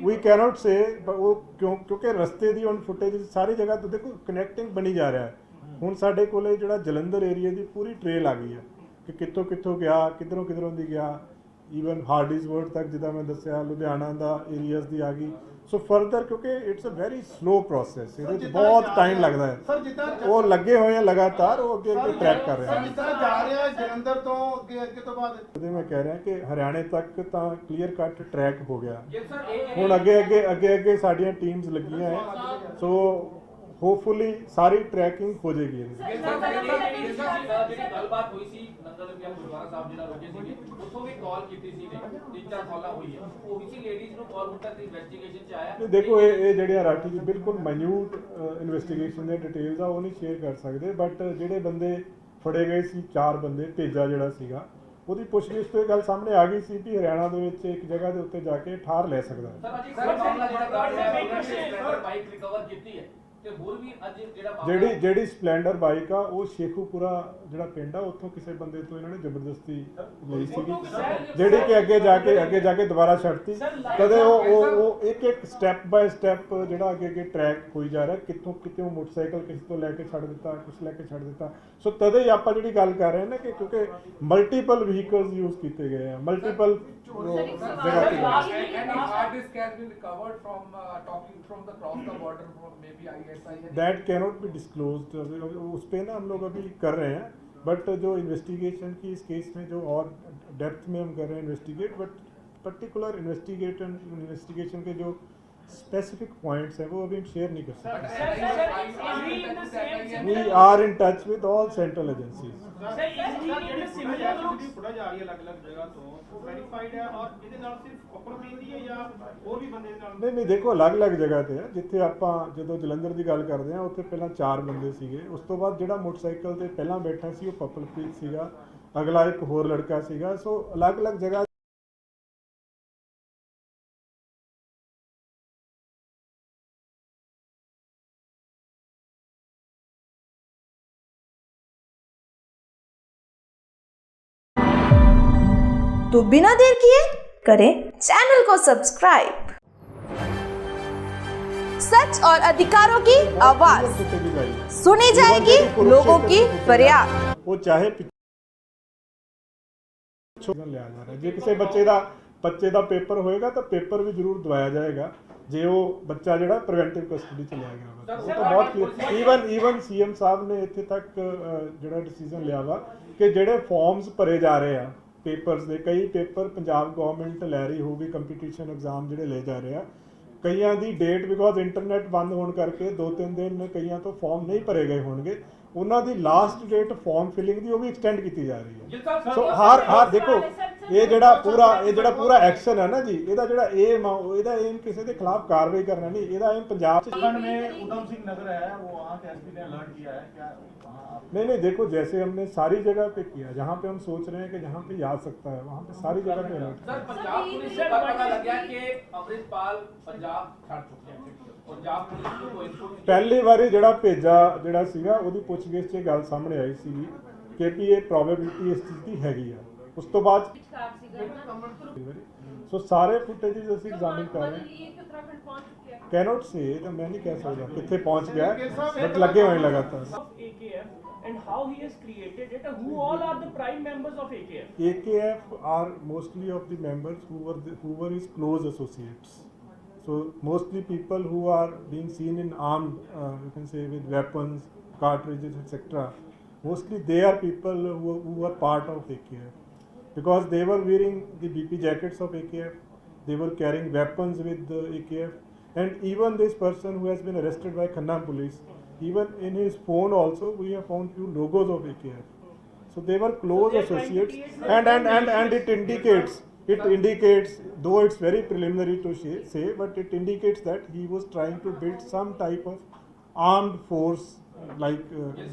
ਵੀ ਕੈਨੋਟ ਸੇ, ਉਹ ਕਿਉਂਕਿ ਰਸਤੇ ਦੀ ਹੁਣ ਫੁਟੇਜ ਸਾਰੀ ਜਗ੍ਹਾ ਤੋਂ ਦੇਖੋ ਕਨੈਕਟਿੰਗ ਬਣੀ ਜਾ ਰਿਹਾ ਹੈ। ਹੁਣ ਸਾਡੇ ਕੋਲੇ ਜਿਹੜਾ ਜਲੰਧਰ ਏਰੀਆ ਦੀ ਪੂਰੀ ਟ੍ਰੇਲ ਆ ਗਈ ਹੈ ਕਿ ਕਿੱਥੋਂ ਗਿਆ, ਕਿੱਧਰੋਂ ਦੀ ਗਿਆ, ਈਵਨ ਹਾਰਡਿਸਵਰਡ ਤੱਕ ਜਿੱਦਾਂ ਮੈਂ ਦੱਸਿਆ, ਲੁਧਿਆਣਾ ਦਾ ਏਰੀਆਜ਼ ਦੀ ਆ ਗਈ। ਸੋ ਫਰਦਰ ਕਿਉਂਕਿ it's a very slow process, ਇਹਦੇ ਵਿੱਚ ਬਹੁਤ ਟਾਈਮ ਲੱਗਦਾ ਹੈ, ਉਹ ਲੱਗੇ ਹੋਏ ਆ ਲਗਾਤਾਰ, ਉਹ ਅੱਗੇ ਟਰੈਕ ਕਰ ਰਹੇ ਆ। ਜਿਸ ਤਰ੍ਹਾਂ ਜਾ ਰਿਹਾ ਜਲੰਧਰ ਤੋਂ ਅੱਗੇ ਤੋਂ ਬਾਅਦ ਉਹਦੇ ਮੈਂ ਕਹਿ ਰਿਹਾ ਕਿ ਹਰਿਆਣੇ ਤੱਕ ਤਾਂ ਕਲੀਅਰ ਕੱਟ ਟਰੈਕ ਹੋ ਗਿਆ, ਹੁਣ ਅੱਗੇ ਸਾਡੀਆਂ ਟੀਮਸ ਲੱਗੀਆਂ ਹੈ, ਸੋ ਹੋਪਫੁਲੀ ਸਾਰੀ ਟਰੈਕਿੰਗ ਹੋ ਜਾਏਗੀ। ਜਿਹੜੀ ਗੱਲਬਾਤ ਹੋਈ ਸੀ ਨੰਗਲ ਵਿਆਹ ਗੁਰਦੁਆਰਾ ਸਾਹਿਬ ਜਿਹੜਾ ਰੁਕੇ ਸੀਗੇ, ਉੱਥੋਂ ਵੀ ਕਾਲ ਕੀਤੀ ਸੀ ਨੇ 3-4 ਕਾਲਾਂ ਹੋਈ ਹੈ, ਉਹ ਵੀ ਸੀ ਲੇਡੀਜ਼ ਨੂੰ ਕਾਲ ਹੁੰਦਾ ਤੇ ਇਨਵੈਸਟੀਗੇਸ਼ਨ ਚ ਆਇਆ। ਦੇਖੋ ਇਹ ਜਿਹੜੀਆਂ ਰਾਠੀ ਜੀ ਬਿਲਕੁਲ ਮਾਈਨਿਊਟ ਇਨਵੈਸਟੀਗੇਸ਼ਨ ਦੇ ਡਿਟੇਲਸ ਆ ਉਹ ਨਹੀਂ ਸ਼ੇਅਰ ਕਰ ਸਕਦੇ, ਬਟ ਜਿਹੜੇ ਬੰਦੇ ਫੜੇ ਗਏ ਸੀ 4 ਬੰਦੇ, ਤੇਜਾ ਜਿਹੜਾ ਸੀਗਾ, ਉਹਦੀ ਪੁੱਛਗਿੱਛ ਤੋਂ ਇਹ ਗੱਲ ਸਾਹਮਣੇ ਆ ਗਈ ਸੀ ਕਿ ਹਰਿਆਣਾ ਦੇ ਵਿੱਚ ਇੱਕ ਜਗ੍ਹਾ ਦੇ ਉੱਤੇ ਜਾ ਕੇ ਠਾਰ ਲੈ ਸਕਦਾ ਹੈ। ਸਰ ਅੱਜ ਇੱਕ ਮਾਮਲਾ ਜਿਹੜਾ ਬਾਈਕ ਰਿਕਵਰ ਕੀਤੀ ਹੈ ਤੇ ਹੋਰ ਵੀ ਅੱਜ ਜਿਹੜਾ ਜਿਹੜੀ ਸਪਲੈਂਡਰ ਬਾਈਕ ਆ ਉਹ ਸ਼ੇਖੂਪੁਰਾ ਜਿਹੜਾ ਪਿੰਡ ਆ ਉੱਥੋਂ ਕਿਸੇ ਬੰਦੇ ਤੋਂ ਇਹਨਾਂ ਨੇ ਜ਼ਬਰਦਸਤੀ ਲਈ ਸੀਗੀ, ਜਿਹੜੀ ਕਿ ਅੱਗੇ ਜਾ ਕੇ ਦੁਬਾਰਾ ਛੱਡਤੀ। ਕਦੇ ਉਹ ਇੱਕ ਸਟੈਪ ਬਾਏ ਸਟੈਪ ਜਿਹੜਾ ਅੱਗੇ ਟਰੈਕ ਹੋਈ ਜਾ ਰਿਹਾ, ਕਿਤੋਂ ਮੋਟਰਸਾਈਕਲ ਕਿਸੇ ਤੋਂ ਲੈ ਕੇ ਛੱਡ ਦਿੱਤਾ, ਕੁਛ ਲੈ ਕੇ ਛੱਡ ਦਿੱਤਾ। ਸੋ ਤਦੇ ਹੀ ਆਪਾਂ ਜਿਹੜੀ ਗੱਲ ਕਰ ਰਹੇ ਹਾਂ ਨਾ ਕਿ ਕਿਉਂਕਿ ਮਲਟੀਪਲ ਵਹੀਕਲਸ ਯੂਜ਼ ਕੀਤੇ ਗਏ ਆ, ਮਲਟੀਪਲ ਜਗ੍ਹਾ ਤੇ। That cannot be disclosed, उस पे ना हम लोग अभी कर रहे हैं, बट जो इन्वेस्टिगेशन की इस केस में जो और डेप्थ में हम कर रहे हैं इन्वेस्टिगेट, बट पर्टिकुलर इन्वेस्टिगेशन के जो स्पेसिफिक पॉइंट्स हैं वो अभी हम शेयर नहीं कर सकते। We are in touch with all central agencies. नहीं देखो अलग-अलग जगह ਤੇ ਹੈ, ਜਿੱਥੇ ਆਪਾਂ ਜਦੋਂ ਜਲੰਧਰ ਦੀ ਗੱਲ ਕਰਦੇ ਹਾਂ ਉੱਥੇ ਪਹਿਲਾਂ 4 ਬੰਦੇ ਸੀਗੇ, ਉਸ ਤੋਂ ਬਾਅਦ ਜਿਹੜਾ ਮੋਟਰਸਾਈਕਲ ਤੇ ਪਹਿਲਾਂ ਬੈਠਾ ਸੀ ਉਹ ਪਪਲਪ੍ਰੀਤ ਸੀਗਾ, ਅਗਲਾ ਇੱਕ ਹੋਰ ਲੜਕਾ ਸੀਗਾ। ਸੋ ਅਲੱਗ-ਅਲੱਗ ਜਗ੍ਹਾ तो बिना देर किए करें चैनल को सब्सक्राइब। सच और अधिकारों की आवाज सुनी जाएगी, लोगों की फरियाद। वो चाहे लिया जा रहा है, जे किसी बच्चे ਦਾ ਪੇਪਰ ਹੋਏਗਾ ਤਾਂ ਪੇਪਰ ਵੀ ਜ਼ਰੂਰ ਦਵਾਇਆ ਜਾਏਗਾ ਜੇ ਉਹ ਬੱਚਾ ਜਿਹੜਾ ਪ੍ਰੀਵੈਂਟਿਵ ਕਸਟਡੀ ਚ ਲਿਆ ਗਿਆ। ਉਹ ਤਾਂ ਬਹੁਤ ਕਲੀਅਰ, ਈਵਨ ਸੀਐਮ ਸਾਹਿਬ ਨੇ ਇੱਥੇ ਤੱਕ ਜਿਹੜਾ ਡਿਸੀਜਨ ਲਿਆ ਵਾ ਕਿ ਜਿਹੜੇ ਫਾਰਮਸ ਭਰੇ ਜਾ ਰਹੇ ਆ ਪੇਪਰਸ ਦੇ, ਕਈ ਪੇਪਰ ਪੰਜਾਬ ਗਵਰਨਮੈਂਟ ਲੈ ਰਹੀ ਹੋਊਗੀ, ਕੰਪੀਟੀਸ਼ਨ ਐਗਜ਼ਾਮ ਜਿਹੜੇ ਲੈ ਜਾ ਰਹੇ ਆ, ਕਈਆਂ ਦੀ ਡੇਟ ਬਿਕੋਜ਼ ਇੰਟਰਨੈਟ ਬੰਦ ਹੋਣ ਕਰਕੇ 2-3 ਦਿਨ ਕਈਆਂ ਤੋਂ ਫਾਰਮ ਨਹੀਂ ਭਰੇ ਗਏ ਹੋਣਗੇ, ਉਹਨਾਂ ਦੀ ਲਾਸਟ ਡੇਟ ਫਾਰਮ ਫਿਲਿੰਗ ਦੀ ਉਹ ਵੀ ਐਕਸਟੈਂਡ ਕੀਤੀ ਜਾ ਰਹੀ ਹੈ। ਸੋ ਹਰ ਦੇਖੋ ਇਹ ਜਿਹੜਾ ਪੂਰਾ ਐਕਸ਼ਨ ਹੈ ਨਾ ਜੀ, ਇਹਦਾ ਜਿਹੜਾ ਏਮ ਕਿਸੇ ਦੇ ਖਿਲਾਫ ਕਾਰਵਾਈ करना नहीं, ਇਹਦਾ ਏਮ ਪੰਜਾਬ ਚ में उधम सिंह नगर है वो वहाँ के एसपी ने अलर्ट किया है क्या वहाँ नहीं देखो जैसे हमने सारी जगह पे किया, जहाँ पे हम सोच रहे हैं कि जहाँ पे आ सकता है वहाँ पे सारी जगह पे अलर्ट। सर पंजाब पुलिस से पता लग गया कि अमृतपाल पंजाब छड़ चुके हैं, पंजाब पुलिस को इनपुट ਪਹਿਲੀ ਵਾਰੀ ਜਿਹੜਾ ਭੇਜਾ ਜਿਹੜਾ ਸੀਗਾ ਉਹਦੀ ਪੁੱਛਗਿੱਛ 'ਚ ਗੱਲ ਸਾਹਮਣੇ ਆਈ ਸੀ ਕਿ ਵੀ ਇਹ ਪ੍ਰੋਬੇਬਿਲਿਟੀ ਇਸ ਚੀਜ਼ ਦੀ ਹੈਗੀ ਆ। ਉਸ ਤੋਂ ਬਾਅਦ ਸੋ ਸਾਰੇ ਫੁਟੇजेस ਅਸੀਂ ਐਗਜ਼ਾਮਿਨ ਕਰ ਰਹੇ ਹਾਂ। कैनोट से तो मैं नहीं कह सकता कितने पहुंच गया, बट लगे हुए लगातार। and how he has created it, and who all are the prime members of AKF? AKF are mostly of the members who were his close associates. So mostly people who are being seen in armed, you can say with weapons, cartridges, etc. Mostly they are people who are part of AKF, because they were wearing the BP jackets of AKF, they were carrying weapons with the AKF, and even this person who has been arrested by Khanna police, even in his phone also we have found few logos of AKF. So they were close So they are trying to associates, create and it indicates, though it's very preliminary to say, but it indicates that he was trying to build some type of armed force like this.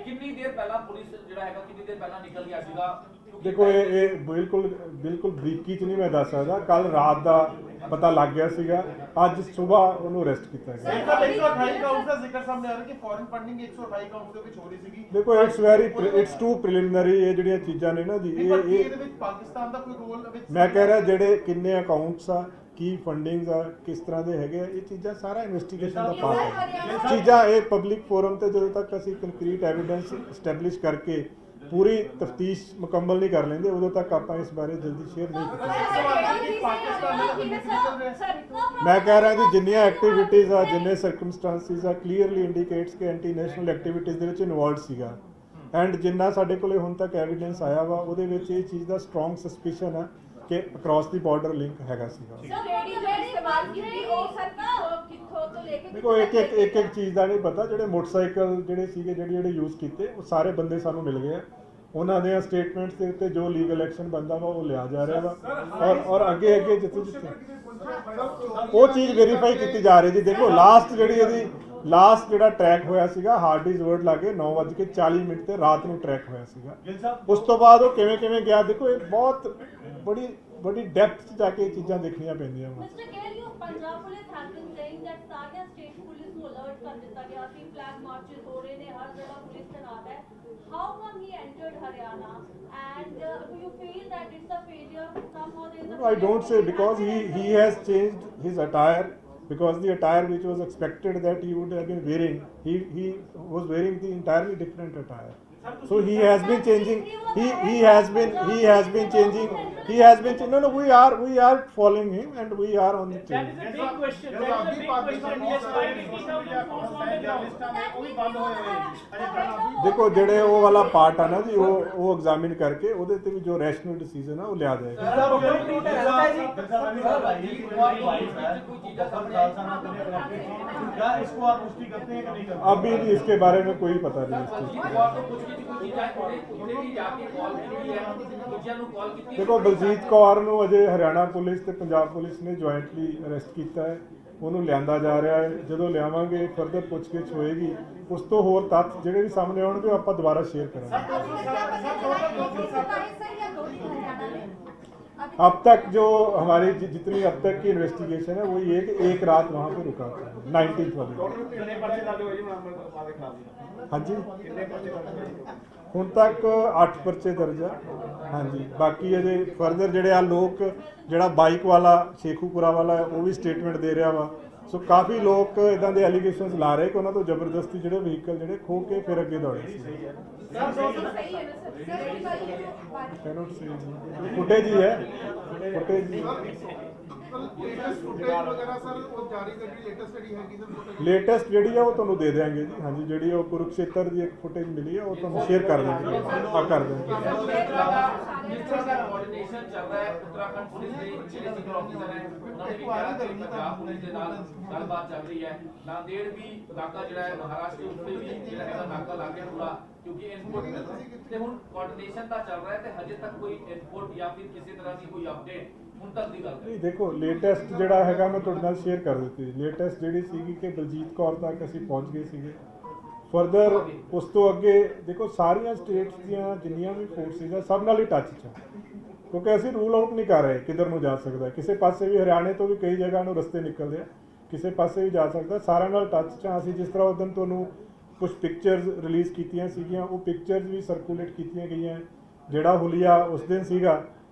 ਕਿੰਨੀ ਦੇਰ ਪਹਿਲਾਂ police ਜਿਹੜਾ ਹੈਗਾ ਕਿੰਨੀ ਦੇਰ ਪਹਿਲਾਂ ਨਿਕਲ ਗਿਆ ਸੀਗਾ? ਦੇਖੋ ਇਹ ਬਿਲਕੁਲ ਬਰੀਕੀ ਚ ਨਹੀਂ ਮੈਂ ਦੱਸ ਸਕਦਾ। ਕੱਲ ਰਾਤ ਦਾ ਪਤਾ ਲੱਗ ਗਿਆ ਸੀਗਾ, ਅੱਜ ਸਵੇਰ ਉਹਨੂੰ ਅਰੈਸਟ ਕੀਤਾ ਗਿਆ। 128 ਕਾਊਂਟ ਦਾ ਜ਼ਿਕਰ ਸਾਹਮਣੇ ਆ ਰਿਹਾ ਕਿ ਫੋਰਨ ਫੰਡਿੰਗ 128 ਕਾਊਂਟ ਦੇ ਵਿੱਚ ਹੋ ਰਹੀ ਸੀਗੀ। ਦੇਖੋ ਇਟਸ ਟੂ ਪ੍ਰੀਲਿਮਿਨਰੀ, ਇਹ ਜਿਹੜੀਆਂ ਚੀਜ਼ਾਂ ਨੇ ਨਾ ਜੀ, ਇਹਦੇ ਵਿੱਚ ਪਾਕਿਸਤਾਨ ਦਾ ਕੋਈ ਰੋਲ ਵਿੱਚ ਮੈਂ ਕਹਿ ਰਿਹਾ ਜਿਹੜੇ ਕਿੰਨੇ ਅਕਾਊਂਟਸ ਆ, ਕੀ ਫੰਡਿੰਗਸ ਆ, ਕਿਸ ਤਰ੍ਹਾਂ ਦੇ ਹੈਗੇ ਆ, ਇਹ ਚੀਜ਼ਾਂ ਸਾਰਾ ਇਨਵੈਸਟੀਗੇਸ਼ਨ ਦਾ ਪਾਰਟ ਹੈ। ਚੀਜ਼ਾਂ ਇਹ ਪਬਲਿਕ ਫੋਰਮ ਤੇ ਜਦੋਂ ਤੱਕ ਅਸੀਂ ਕੰਕਰੀਟ ਐਵੀਡੈਂਸ ਸਟੈਬਲਿਸ਼ ਕਰਕੇ ਪੂਰੀ ਤਫਤੀਸ਼ ਮੁਕੰਮਲ ਨਹੀਂ ਕਰ ਲੈਂਦੇ, ਉਦੋਂ ਤੱਕ ਆਪਾਂ ਇਸ ਬਾਰੇ ਜਲਦੀ ਸ਼ੇਅਰ ਨਹੀਂ ਕਰ ਸਕਦੇ। ਮੈਂ ਕਹਿ ਰਿਹਾ ਜੀ ਜਿੰਨੀਆਂ ਐਕਟੀਵਿਟੀਜ਼ ਆ, ਜਿੰਨੇ ਸਰਕਮਸਟੈਂਸਿਸ ਆ, ਕਲੀਅਰਲੀ ਇੰਡੀਕੇਟਸ ਕਿ ਐਂਟੀ ਨੈਸ਼ਨਲ ਐਕਟੀਵਿਟੀਜ਼ ਦੇ ਵਿੱਚ ਇਨਵੋਲਵਡ ਸੀਗਾ, ਐਂਡ ਜਿੰਨਾ ਸਾਡੇ ਕੋਲੇ ਹੁਣ ਤੱਕ ਐਵੀਡੈਂਸ ਆਇਆ ਵਾ ਉਹਦੇ ਵਿੱਚ ਇਹ ਚੀਜ਼ ਦਾ ਸਟਰੋਂਗ ਸਸਪੀਸ਼ਨ ਆ ਕਿ ਅਕ੍ਰੋਸ ਦੀ ਬਾਰਡਰ ਲਿੰਕ ਹੈਗਾ ਸੀਗਾ। ਦੇਖੋ ਇੱਕ ਚੀਜ਼ ਦਾ ਨਹੀਂ ਪਤਾ, ਜਿਹੜੇ ਮੋਟਰਸਾਈਕਲ ਜਿਹੜੇ ਸੀਗੇ ਜਿਹੜੇ ਯੂਜ਼ ਕੀਤੇ ਉਹ ਸਾਰੇ ਬੰਦੇ ਸਾਨੂੰ ਮਿਲ ਗਏ ਆ, ਉਹਨਾਂ ਦੇ ਸਟੇਟਮੈਂਟਸ ਦੇ ਉੱਤੇ ਜੋ ਲੀਗਲ ਐਕਸ਼ਨ ਬੰਦਾ ਵਾ ਉਹ ਲਿਆ ਜਾ ਰਿਹਾ ਵਾ, ਔਰ ਅੱਗੇ ਜਿੱਥੇ ਉਹ ਚੀਜ਼ ਵੈਰੀਫਾਈ ਕੀਤੀ ਜਾ ਰਹੀ ਜੀ। ਦੇਖੋ ਲਾਸਟ ਜਿਹੜਾ ਟਰੈਕ ਹੋਇਆ ਸੀਗਾ ਹਾਰਡੀਜ਼ ਵਰਡ ਲਾਗੇ 9:40 ਤੇ ਰਾਤ ਨੂੰ ਟਰੈਕ ਹੋਇਆ ਸੀਗਾ। ਉਸ ਤੋਂ ਬਾਅਦ ਉਹ ਕਿਵੇਂ ਗਿਆ, ਦੇਖੋ ਇਹ ਬਹੁਤ ਬੜੀ ਡੈਪਥ 'ਚ ਜਾ ਕੇ ਇਹ ਚੀਜ਼ਾਂ ਦੇਖਣੀਆਂ ਪੈਂਦੀਆਂ ਵਾ। Punjab police has been saying that ਸਾਰੀਆਂ ਸਟੇਟ ਪੁਲਿਸ ਨੂੰ ਅਲਰਟ ਕਰ ਦਿੱਤਾ ਗਿਆ ਸੀ, ਫਲੈਗ ਮਾਰਚਸ ਹੋ ਰਹੇ ਨੇ, ਹਰ ਜਗ੍ਹਾ ਪੁਲਿਸ ਤੈਨਾਤ ਹੈ। How come he entered Haryana, and do you feel that it's a failure somehow? No, I don't say, because he has changed his attire, because the attire which was expected that he would have been wearing, he was wearing the entirely different attire. So he has been changing. He has been changing. No. We are following him, and we are on the That chain. is a big question. That is a big question. Yes, why did he come to force on the ground? ਦੇਖੋ ਜਿਹੜੇ ਉਹ ਵਾਲਾ part ਆ ਨਾ ਜੀ, ਉਹ examine ਕਰਕੇ ਉਹਦੇ ਤੇ ਵੀ ਜੋ ਰੈਸ਼ਨਲ ਡਿਸੀਜਨ ਆ ਉਹ ਲਿਆ ਜਾਏਗਾ। अभी भी इसके बारे में कोई पता नहीं। देखो बलजीत कौर ਨੂੰ ਅਜੇ ਹਰਿਆਣਾ ਪੁਲਿਸ ਤੇ ਪੰਜਾਬ ਪੁਲਿਸ ਨੇ ਜੁਆਇੰਟਲੀ ਅਰੈਸਟ ਕੀਤਾ ਹੈ, ਉਹਨੂੰ ਲਿਆਂਦਾ ਜਾ ਰਿਹਾ ਹੈ। ਜਦੋਂ ਲਿਆਵਾਂਗੇ ਫਰਦਰ ਪੁੱਛਗਿੱਛ ਹੋਏਗੀ, ਉਸ ਤੋਂ ਹੋਰ ਤੱਥ ਜਿਹੜੇ ਵੀ ਸਾਹਮਣੇ ਆਉਣਗੇ ਆਪਾਂ ਦੁਬਾਰਾ ਸ਼ੇਅਰ ਕਰਾਂਗੇ। अब तक जो हमारी जितनी अब तक की इन्वेस्टिगेशन है वो ये कि एक रात वहाँ पे रुका था 19th वाली। हाँ जी, ਹੁਣ ਤੱਕ 8 ਪਰਚੇ ਦਰਜ ਆ। ਹਾਂਜੀ, ਬਾਕੀ ਅਜੇ ਫਰਦਰ ਜਿਹੜੇ ਆ ਲੋਕ, ਜਿਹੜਾ ਬਾਈਕ ਵਾਲਾ ਸ਼ੇਖੂਪੁਰਾ ਵਾਲਾ ਉਹ ਵੀ ਸਟੇਟਮੈਂਟ ਦੇ ਰਿਹਾ ਵਾ। ਸੋ ਕਾਫੀ ਲੋਕ ਇਦਾਂ ਦੇ ਐਲੀਗੇਸ਼ਨਸ ਲਾ ਰਹੇ ਕਿ ਉਹਨਾਂ ਤੋਂ ਜ਼ਬਰਦਸਤੀ ਜਿਹੜੇ ਵਹੀਕਲ ਜਿਹੜੇ ਖੋਹ ਕੇ ਫਿਰ ਅੱਗੇ ਦੌੜੇ ਸੀ। कैनॉट से फुटेज ही है, फुटेज लेटेस्ट ਜਿਹੜੀ ਆ ਉਹ ਤੁਹਾਨੂੰ ਦੇ ਦੇਵਾਂਗੇ ਜੀ। ਹਾਂਜੀ, ਜਿਹੜੀ ਉਹ ਕੁਰੂਕਸ਼ੇਤਰ ਦੀ ਇੱਕ ਫੁਟੇਜ ਮਿਲੀ ਹੈ ਉਹ ਤੁਹਾਨੂੰ ਸ਼ੇਅਰ ਕਰ ਦਾਂਗੇ। ਕਰ ਦਾਂਗੇ। ਕੋਆਰਡੀਨੇਸ਼ਨ ਚੱਲ ਰਿਹਾ ਹੈ ਉੱਤਰਾਖੰਡ ਪੁਲਿਸ ਦੇ ਜਿਹੜੇ ਸੀਨੀਅਰ ਆਫੀਸਰ ਹੈ ਉਹਨਾਂ ਨੇ ਵੀ ਕਿਹਾ ਕਿ ਪੰਜਾਬ ਪੁਲਿਸ ਦੇ ਨਾਲ ਗੱਲਬਾਤ ਚੱਲ ਰਹੀ ਹੈ। ਨਾਂਦੇੜ ਵੀ ਨਾਕਾ ਜਿਹੜਾ ਹੈ ਮਹਾਰਾਸ਼ਟਰ ਉੱਤੇ ਵੀ ਜਿਹੜਾ ਹੈਗਾ ਨਾਕਾ ਲੱਗ ਗਿਆ ਪੂਰਾ, ਕਿਉਂਕਿ ਇਨਪੁਟ ਤੇ ਹੁਣ ਕੋਆਰਡੀਨੇਸ਼ਨ ਤਾਂ ਚੱਲ ਰਿਹਾ ਹੈ ਤੇ ਹਜੇ ਤੱਕ ਕੋਈ ਇਨਪੁਟ ਜਾਂ ਫਿਰ ਕਿਸੇ ਤਰ੍ਹਾਂ ਦੀ ਕੋਈ ਅਪਡੇਟ ਹੁਣ ਤੱਕ ਦੀ ਗੱਲ ਨਹੀਂ। ਦੇਖੋ ਲੇਟੈਸਟ ਜਿਹੜਾ ਹੈਗਾ ਮੈਂ ਤੁਹਾਡੇ ਨਾਲ ਸ਼ੇਅਰ ਕਰ ਦਿੱਤੀ। ਲੇਟੈਸਟ ਜਿਹੜੀ ਸੀਗੀ ਕਿ ਬਲਜੀਤ ਕੌਰ ਤੱਕ ਅਸੀਂ ਪਹੁੰਚ ਗਏ ਸੀਗੇ। ਫਰਦਰ ਉਸ ਤੋਂ ਅੱਗੇ ਦੇਖੋ ਸਾਰੀਆਂ ਸਟੇਟਸ ਦੀਆਂ ਜਿੰਨੀਆਂ ਵੀ ਫੋਰਸਿਸ ਆ ਸਭ ਨਾਲ ਹੀ ਟੱਚ 'ਚ, ਕਿਉਂਕਿ ਅਸੀਂ ਰੂਲ ਆਊਟ ਨਹੀਂ ਕਰ ਰਹੇ ਕਿੱਧਰ ਨੂੰ ਜਾ ਸਕਦਾ। ਕਿਸੇ ਪਾਸੇ ਵੀ ਹਰਿਆਣੇ ਤੋਂ ਵੀ ਕਈ ਜਗ੍ਹਾ ਨੂੰ ਰਸਤੇ ਨਿਕਲਦੇ ਆ, ਕਿਸੇ ਪਾਸੇ ਵੀ ਜਾ ਸਕਦਾ। ਸਾਰਿਆਂ ਨਾਲ ਟੱਚ 'ਚ ਅਸੀਂ ਜਿਸ ਤਰ੍ਹਾਂ ਉਸ ਦਿਨ ਤੁਹਾਨੂੰ ਕੁਝ ਪਿਕਚਰਸ ਰਿਲੀਜ਼ ਕੀਤੀਆਂ ਸੀਗੀਆਂ, ਉਹ ਪਿਕਚਰਸ ਵੀ ਸਰਕੂਲੇਟ ਕੀਤੀਆਂ ਗਈਆਂ। ਜਿਹੜਾ ਹੁਲੀਆ ਉਸ ਦਿਨ ਸੀਗਾ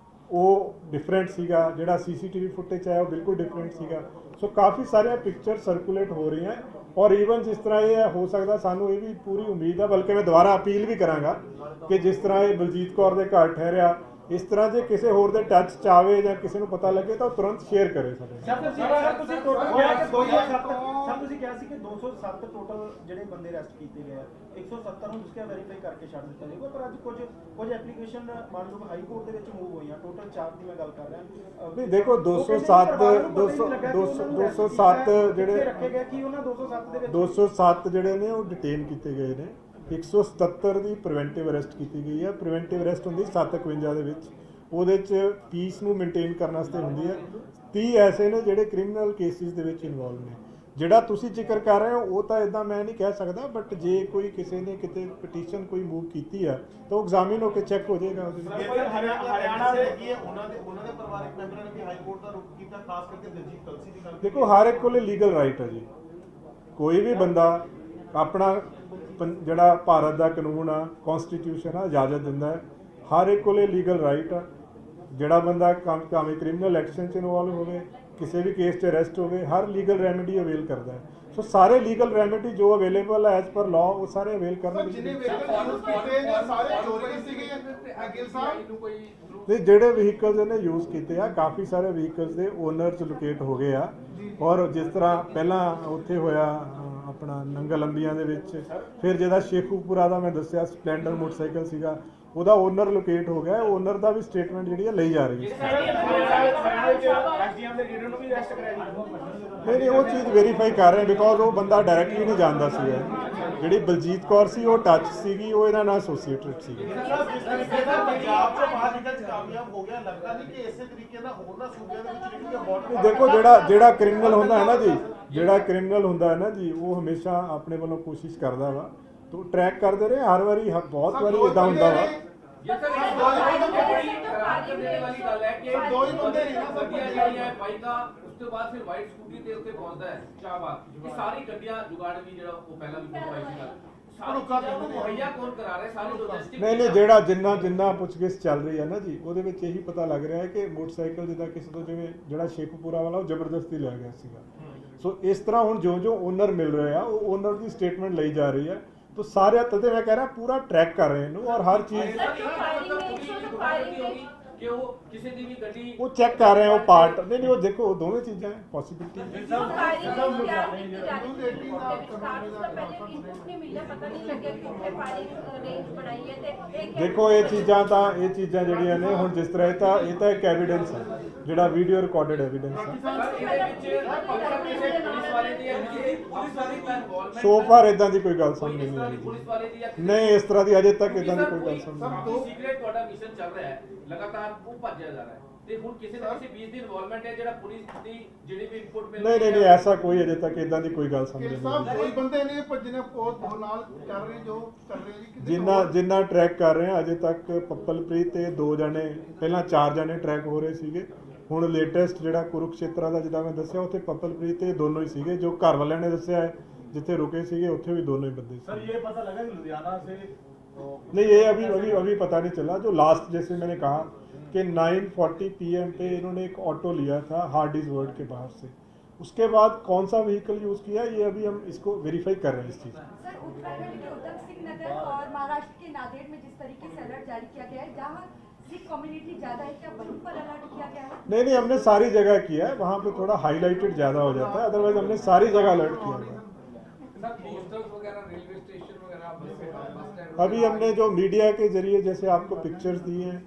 ਉਹ ਡਿਫਰੈਂਟ ਸੀਗਾ, ਜਿਹੜਾ CCTV ਫੁਟੇਜ ਆਇਆ ਉਹ ਬਿਲਕੁਲ ਡਿਫਰੈਂਟ ਸੀਗਾ। ਸੋ ਕਾਫੀ ਸਾਰੀਆਂ ਪਿਕਚਰ ਸਰਕੂਲੇਟ ਹੋ ਰਹੀਆਂ ਔਰ ਈਵਨ ਜਿਸ ਤਰ੍ਹਾਂ ਇਹ ਹੋ ਸਕਦਾ ਸਾਨੂੰ ਇਹ ਵੀ ਪੂਰੀ ਉਮੀਦ ਹੈ, ਬਲਕਿ ਮੈਂ ਦੁਬਾਰਾ ਅਪੀਲ ਵੀ ਕਰਾਂਗਾ ਕਿ ਜਿਸ ਤਰ੍ਹਾਂ ਇਹ ਬਲਜੀਤ ਕੌਰ ਦੇ ਘਰ ਠਹਿਰਿਆ, ਇਸ ਤਰ੍ਹਾਂ ਜੇ ਕਿਸੇ ਹੋਰ ਦੇ ਟੱਚ ਚ ਆਵੇ ਜਾਂ ਕਿਸੇ ਨੂੰ ਪਤਾ ਲੱਗੇ ਤਾਂ ਉਹ ਤੁਰੰਤ ਸ਼ੇਅਰ ਕਰੇ ਸਾਡੇ ਨਾਲ। ਤੁਸੀਂ ਟੋਟਲ ਹੋਇਆ ਕਿ 2007 ਸਰ ਤੁਸੀਂ ਕਿਹਾ ਸੀ ਕਿ 207 ਟੋਟਲ ਜਿਹੜੇ ਬੰਦੇ ਅਰੈਸਟ ਕੀਤੇ ਗਏ ਆ, 170 ਨੂੰ ਤੁਸੀਂ ਵੈਰੀਫਾਈ ਕਰਕੇ ਛੱਡ ਦਿੱਤਾ ਜਾਏਗਾ, ਪਰ ਅੱਜ ਕੁਝ ਐਪਲੀਕੇਸ਼ਨ ਮੰਨ ਲਓ ਹਾਈ ਕੋਰਟ ਦੇ ਵਿੱਚ ਮੂਵ ਹੋਈਆਂ, ਟੋਟਲ 4 ਦੀ ਮੈਂ ਗੱਲ ਕਰ ਰਿਹਾ। ਨਹੀਂ ਦੇਖੋ 207 ਜਿਹੜੇ ਰੱਖੇ ਗਏ ਕਿ ਉਹਨਾਂ 207 ਦੇ ਵਿੱਚ 207 ਜਿਹੜੇ ਨੇ ਉਹ ਡਿਟੇਨ ਕੀਤੇ ਗਏ ਨੇ, 177 ਦੀ ਪ੍ਰੀਵੈਂਟਿਵ ਅਰੈਸਟ ਕੀਤੀ ਗਈ ਹੈ। ਪ੍ਰੀਵੈਂਟਿਵ ਅਰੈਸਟ ਹੁੰਦੀ 751 ਦੇ ਵਿੱਚ, ਉਹਦੇ 'ਚ ਪੀਸ ਨੂੰ ਮੇਨਟੇਨ ਕਰਨ ਵਾਸਤੇ ਹੁੰਦੀ ਹੈ। 30 ਐਸੇ ਨੇ ਜਿਹੜੇ ਕ੍ਰਿਮੀਨਲ ਕੇਸਿਸ ਦੇ ਵਿੱਚ ਇਨਵੋਲਵ ਨੇ। ਜਿਹੜਾ ਤੁਸੀਂ ਜ਼ਿਕਰ ਕਰ ਰਹੇ ਹੋ ਉਹ ਤਾਂ ਇਦਾਂ ਮੈਂ ਨਹੀਂ ਕਹਿ ਸਕਦਾ, ਬਟ ਜੇ ਕੋਈ ਕਿਸੇ ਨੇ ਕਿਤੇ ਪਟੀਸ਼ਨ ਕੋਈ ਮੂਵ ਕੀਤੀ ਹੈ ਤਾਂ ਉਹ ਐਗਜ਼ਾਮਿਨ ਹੋ ਕੇ ਚੈੱਕ ਹੋ ਜਾਏਗਾ ਉਹਦੇ ਵਿੱਚ। ਹਰਿਆਣਾ ਦੇ ਕੀ ਹੈ ਉਹਨਾਂ ਦੇ ਪਰਿਵਾਰਕ ਮੈਂਬਰਾਂ ਨੇ ਵੀ ਹਾਈ ਕੋਰਟ ਦਾ ਰੁਖ ਕੀਤਾ, ਖਾਸ ਕਰਕੇ ਦਿਲਜੀਤ ਕਲਸੀ ਦੀ ਗੱਲ। ਦੇਖੋ ਹਰ ਇੱਕ ਕੋਲੇ ਲੀਗਲ ਰਾਈਟ ਹੈ ਜੀ, ਕੋਈ ਵੀ ਬੰਦਾ ਆਪਣਾ ਜਿਹੜਾ ਭਾਰਤ ਦਾ ਕਾਨੂੰਨ ਆ, ਕੌਨਸਟੀਟਿਊਸ਼ਨ ਆ, ਇਜਾਜ਼ਤ ਦਿੰਦਾ ਹੈ, ਹਰ ਇੱਕ ਕੋਲੇ ਲੀਗਲ ਰਾਈਟ ਆ। ਜਿਹੜਾ ਬੰਦਾ ਭਾਵੇਂ ਕ੍ਰਿਮੀਨਲ ਐਕਸ਼ਨ 'ਚ ਇਨਵੋਲਵ ਹੋਵੇ, ਕਿਸੇ ਵੀ ਕੇਸ 'ਚ ਅਰੈਸਟ ਹੋਵੇ, ਹਰ ਲੀਗਲ ਰੈਮੇਡੀ ਅਵੇਲ ਕਰਦਾ ਹੈ। ਸੋ ਸਾਰੇ ਲੀਗਲ ਰੈਮੇਡੀ ਜੋ ਅਵੇਲੇਬਲ ਹੈ ਐਜ਼ ਪਰ ਲਾਅ ਉਹ ਸਾਰੇ ਅਵੇਲ ਕਰਨਗੇ। ਨਹੀਂ ਜਿਹੜੇ ਵਹੀਕਲਸ ਇਹਨੇ ਯੂਜ਼ ਕੀਤੇ ਆ, ਕਾਫੀ ਸਾਰੇ ਵਹੀਕਲਸ ਦੇ ਓਨਰਸ ਲੋਕੇਟ ਹੋ ਗਏ ਆ। ਔਰ ਜਿਸ ਤਰ੍ਹਾਂ ਪਹਿਲਾਂ ਉੱਥੇ ਹੋਇਆ ਆਪਣਾ ਨੰਗਲ ਅੰਬੀਆਂ ਦੇ ਵਿੱਚ, ਫਿਰ ਜਿਹਦਾ ਸ਼ੇਖੂਪੁਰਾ ਦਾ ਮੈਂ ਦੱਸਿਆ ਸਪਲੈਂਡਰ ਮੋਟਰਸਾਈਕਲ ਸੀਗਾ, ਉਹਦਾ ਓਨਰ ਲੋਕੇਟ ਹੋ ਗਿਆ। ਓਨਰ ਦਾ ਵੀ ਸਟੇਟਮੈਂਟ ਜਿਹੜੀ ਹੈ ਲਈ ਜਾ ਰਹੀ ਹੈ। ਨਹੀਂ ਉਹ ਚੀਜ਼ ਵੈਰੀਫਾਈ ਕਰ ਰਹੇ ਬਿਕੋਜ਼ ਉਹ ਬੰਦਾ ਡਾਇਰੈਕਟਲੀ ਨਹੀਂ ਜਾਣਦਾ ਸੀਗਾ। ਜਿਹੜੀ ਬਲਜੀਤ ਕੌਰ ਸੀ ਉਹ ਟੱਚ ਸੀਗੀ, ਉਹ ਇਹਨਾਂ ਨਾਲ ਐਸੋਸੀਏਟਡ ਸੀ। ਪੰਜਾਬ ਤੋਂ ਬਾਹਰ ਨਿਕਲ ਕਾਮਯਾਬ ਹੋ ਗਿਆ, ਲੱਗਦਾ ਨਹੀਂ ਕਿ ਇਸੇ ਤਰੀਕੇ ਨਾਲ ਹੋਰਨਾਂ ਸੂਬਿਆਂ ਦੇ ਵਿੱਚ ਜਿਹੜੀ ਬਾਰਡਰ। ਦੇਖੋ ਜਿਹੜਾ ਕ੍ਰਿਮੀਨਲ ਹੁੰਦਾ ਹੈ ਨਾ ਜੀ, ਜਿਹੜਾ ਕ੍ਰਿਮੀਨਲ ਹੁੰਦਾ ਹੈ ਨਾ ਜੀ, ਉਹ ਹਮੇਸ਼ਾ ਆਪਣੇ ਵੱਲੋਂ ਕੋਸ਼ਿਸ਼ ਕਰਦਾ ਵਾ, तो ट्रैक करते रहे। हर बारी बहुत बारी इदा होंदा वा। उसके बाद फिर वाइट स्कूटी ते उत्ते पहुंचदा है शाहबाद। ये सारी गड्डियां जुगाड़ भी जेड़ा वो पहला भी फोटो आई सी ਮੁਹੱਈਆ ਕੌਣ ਕਰਾ ਰਹੇ ਸਾਰੇ ਲੋਜਿਸਟਿਕ। ਨਹੀਂ ਜਿਹੜਾ ਜਿੰਨਾ ਪੁੱਛਗਿੱਛ ਚੱਲ ਰਹੀ ਹੈ ਨਾ ਜੀ, ਉਹਦੇ ਵਿੱਚ ਇਹੀ ਪਤਾ ਲੱਗ ਰਿਹਾ ਹੈ ਕਿ ਮੋਟਰਸਾਈਕਲ ਜਿੱਦਾਂ ਕਿਸੇ ਤੋਂ ਜਿਵੇਂ ਜਿਹੜਾ ਸ਼ੇਖੂਪੁਰਾ ਵਾਲਾ ਉਹ ਜ਼ਬਰਦਸਤੀ ਲਿਆ ਗਿਆ ਸੀਗਾ। ਸੋ ਇਸ ਤਰ੍ਹਾਂ ਹੁਣ ਜੋ ਓਨਰ ਮਿਲ ਰਹੇ ਆ ਉਹ ਓਨਰ ਦੀ ਸਟੇਟਮੈਂਟ ਲਈ ਜਾ ਰਹੀ ਹੈ। तो सारे तथे मैं कह रहा पूरा ट्रैक कर रहे हैं और हर चीज वो चेक कर रहे हैं, वो पार्ट नहीं वो देखो दोनों चीजें हैं पॉसिबिलिटी। देखो ये चीज़ां जड़ियां ने हुण जिस तरह ये तो एक एविडेंस है जिहड़ा वीडियो रिकॉर्डेड एविडेंस है। सो फार इदां दी कोई गल सामने नहीं आई नहीं, इस तरह की अजे तक इदां दी कोई गल सामने नहीं। लगातार वो भज्या जा रहा है ਤੇ ਹੁਣ ਕਿਸੇ ਨਾ ਕਿਸੇ 20 ਦੀ ਇਨਵੋਲਵਮੈਂਟ ਹੈ ਜਿਹੜਾ ਪੁਲਿਸ ਦੀ ਜਿਹੜੀ ਵੀ ਇਨਪੁਟ ਮਿਲ ਨਹੀਂ ਐਸਾ ਕੋਈ ਅਜੇ ਤੱਕ ਇਦਾਂ ਦੀ ਕੋਈ ਗੱਲ ਸਾਹਮਣੇ ਨਹੀਂ ਆਈ। ਕੋਈ ਬੰਦੇ ਨੇ ਭੱਜਣੇ ਬਹੁਤ ਨਾਲ ਕਰ ਰਹੇ ਜੋ ਚੱਲ ਰਹੇ ਜੀ ਜਿੰਨਾ ਟਰੈਕ ਕਰ ਰਹੇ ਆ ਅਜੇ ਤੱਕ ਪੱਪਲਪ੍ਰੀਤ ਤੇ 2 ਜਣੇ, ਪਹਿਲਾਂ 4 ਜਣੇ ਟਰੈਕ ਹੋ ਰਹੇ ਸੀਗੇ। ਹੁਣ ਲੇਟੈਸਟ ਜਿਹੜਾ ਕੁਰੂਕਸ਼ੇਤਰਾ ਦਾ ਜਿੱਦਾਂ ਮੈਂ ਦੱਸਿਆ ਉੱਥੇ ਪੱਪਲਪ੍ਰੀਤ ਤੇ ਦੋਨੋਂ ਹੀ ਸੀਗੇ। ਜੋ ਘਰ ਵਾਲਿਆਂ ਨੇ ਦੱਸਿਆ ਹੈ ਜਿੱਥੇ ਰੁਕੇ ਸੀਗੇ ਉੱਥੇ ਵੀ ਦੋਨੋਂ ਹੀ ਬੰਦੇ सर ये पता लगा कि लुधियाना से नहीं ये अभी पता नहीं चला। जो लास्ट जैसे मैंने कहा कि 9:40 PM पे इन्होंने एक ऑटो लिया था हार्डीज वर्ल्ड के बाहर से, उसके बाद कौन सा व्हीकल यूज़ किया ये अभी हम इसको वेरीफाई कर रहे हैं इस चीज़। सर उत्तराखंड के उधम सिंह नगर और महाराष्ट्र के नांदेड़ में जिस तरीके से अलर्ट जारी किया गया है, जहाँ सिख कम्युनिटी ज़्यादा है, क्या वहीं पर अलर्ट किया गया है? नहीं हमने सारी जगह किया है, वहाँ पे थोड़ा हाईलाइटेड ज़्यादा हो जाता है, अदरवाइज हमने सारी जगह अलर्ट किया है। अभी हमने जो मीडिया के जरिए जैसे आपको पिक्चर्स दिए हैं,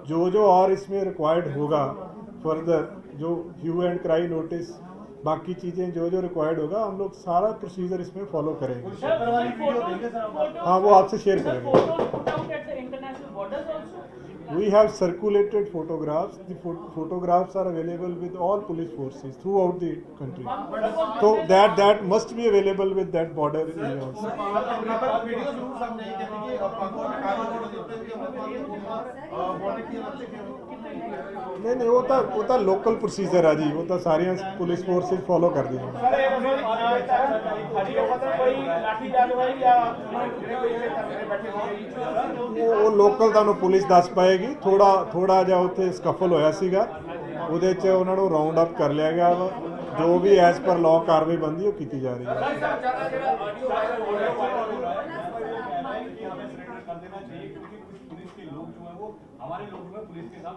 जो और इसमें रिक्वायर्ड होगा फर्दर, जो ह्यू एंड क्राई नोटिस, बाकी चीज़ें जो रिक्वायर्ड होगा हम लोग सारा प्रोसीजर इसमें फॉलो करेंगे। हाँ वो आपसे शेयर करेंगे। We have circulated photographs. The photographs are available with all police forces throughout the country. So that must be available with that border area also. नहीं वो तो लोकल प्रोसीजर है जी, वो तो सारियां पुलिस फोर्सेस फॉलो कर दी हैं। वो लोकल ਤੁਹਾਨੂੰ ਪੁਲਿਸ ਦੱਸ ਪਾਏਗੀ। ਥੋੜਾ ਜਿਹਾ ਉੱਥੇ ਸਕਫਲ ਹੋਇਆ ਸੀਗਾ, ਉਹਦੇ 'ਚ ਉਹਨਾਂ ਨੂੰ ਰਾਉਂਡ ਅਪ ਕਰ ਲਿਆ ਗਿਆ ਵਾ। जो भी एज पर लॉ कार्रवाई बनती है वो की जा रही है। ਜ਼ਿਆਦਾ ਜਿਹੜਾ ਆਡੀਓ ਵਾਇਰਲ ਹੋ ਰਿਹਾ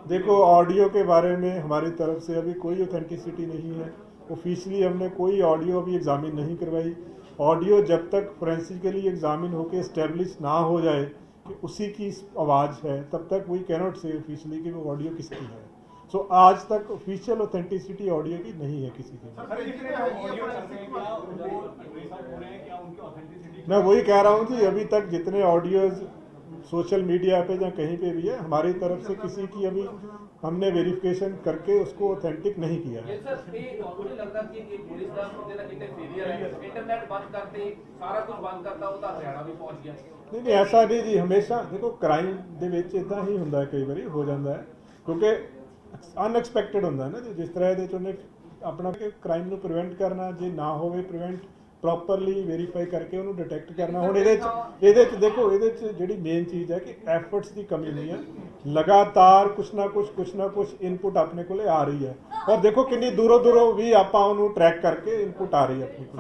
देखो ऑडियो के बारे में हमारी तरफ से अभी कोई ऑथेंटिसिटी नहीं है। ऑफिशियली हमने कोई ऑडियो अभी एग्जामिन नहीं करवाई। ऑडियो जब तक फोरेंसिकली एग्जामिन होकर इस्टेब्लिश ना हो जाए कि उसी की आवाज़ है तब तक वी कैनॉट से ऑफिशियली कि वो ऑडियो किसकी है। सो आज तक ऑफिशियल ऑथेंटिसिटी ऑडियो की नहीं है किसी की। मैं वही कह रहा हूँ कि अभी तक जितने ऑडियोज सोशल मीडिया पे या कहीं पे भी है हमारी तरफ से किसी की अभी हमने वेरिफिकेशन करके उसको ऑथेंटिक नहीं किया है। सर ये मुझे लगता है कि पुलिस का कितने ना कितने फेलियर है। इंटरनेट बंद करते सारा कुछ बंद करता वो तो हरियाणा भी पहुंच गया। नहीं ऐसा नहीं जी, हमेशा देखो क्राइम ਦੇ ਵਿੱਚ ਇਦਾਂ ਹੀ ਹੁੰਦਾ ਹੈ, ਕਈ ਵਾਰੀ ਹੋ ਜਾਂਦਾ ਹੈ ਕਿਉਂਕਿ ਅਨਐਕਸਪੈਕਟਡ ਹੁੰਦਾ ਹੈ ਨਾ ਜੀ। ਜਿਸ ਤਰ੍ਹਾਂ ਇਹਦੇ 'ਚ ਉਹਨੇ ਆਪਣਾ ਕ੍ਰਾਈਮ ਨੂੰ ਪ੍ਰੀਵੈਂਟ ਕਰਨਾ, ਜੇ ਨਾ ਹੋਵੇ ਪ੍ਰੀਵੈਂਟ ਪ੍ਰੋਪਰਲੀ ਵੈਰੀਫਾਈ ਕਰਕੇ ਉਹਨੂੰ ਡਿਟੈਕਟ ਕਰਨਾ। ਹੁਣ ਇਹਦੇ 'ਚ ਦੇਖੋ ਇਹਦੇ 'ਚ ਜਿਹੜੀ ਮੇਨ ਚੀਜ਼ ਹੈ ਕਿ ਐਫਰਟਸ ਦੀ ਕਮੀ ਨਹੀਂ ਹੈ। ਲਗਾਤਾਰ ਕੁਛ ਨਾ ਕੁਛ ਇਨਪੁਟ ਆਪਣੇ ਕੋਲੇ ਆ ਰਹੀ ਹੈ ਔਰ ਦੇਖੋ ਕਿੰਨੀ ਦੂਰੋਂ ਵੀ ਆਪਾਂ ਉਹਨੂੰ ਟਰੈਕ ਕਰਕੇ ਇਨਪੁਟ ਆ ਰਹੀ ਹੈ ਆਪਣੇ ਕੋਲ।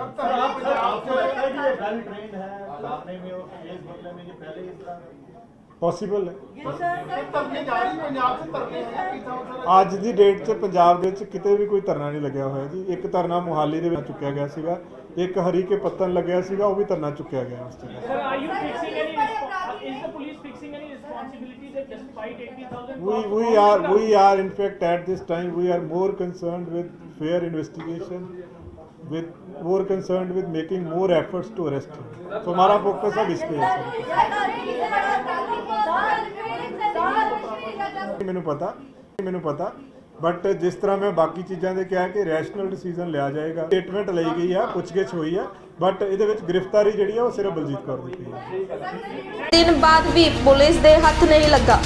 ਪੋਸੀਬਲ ਹੈ ਅੱਜ ਦੀ ਡੇਟ 'ਚ ਪੰਜਾਬ ਦੇ ਵਿੱਚ ਕਿਤੇ ਵੀ ਕੋਈ ਧਰਨਾ ਨਹੀਂ ਲੱਗਿਆ ਹੋਇਆ ਜੀ। ਇੱਕ ਧਰਨਾ ਮੁਹਾਲੀ ਦੇ ਵਿੱਚ ਚੁੱਕਿਆ ਗਿਆ ਸੀਗਾ, ਇੱਕ ਹਰੀ ਕੇ ਪੱਤਨ ਲੱਗਿਆ ਸੀਗਾ, ਉਹ ਵੀ ਧਰਨਾ ਚੁੱਕਿਆ ਗਿਆ ਉਸ ਤੇ। We are in fact at this time we are more concerned with fair investigation, with more concerned with making more efforts to arrest him. So हमारा फोकस अब इस पे है। ਮੈਨੂੰ ਪਤਾ बट जिस तरह मैं बाकी चीज़ों के कहा कि रैशनल डिसीजन लिया जाएगा। स्टेटमेंट ली गई है, पुछगिछ हुई है, बट ये गिरफ्तारी जी है वो सिर्फ बलजीत कौर दी है। दिन बाद भी पुलिस दे हथ नहीं लगा।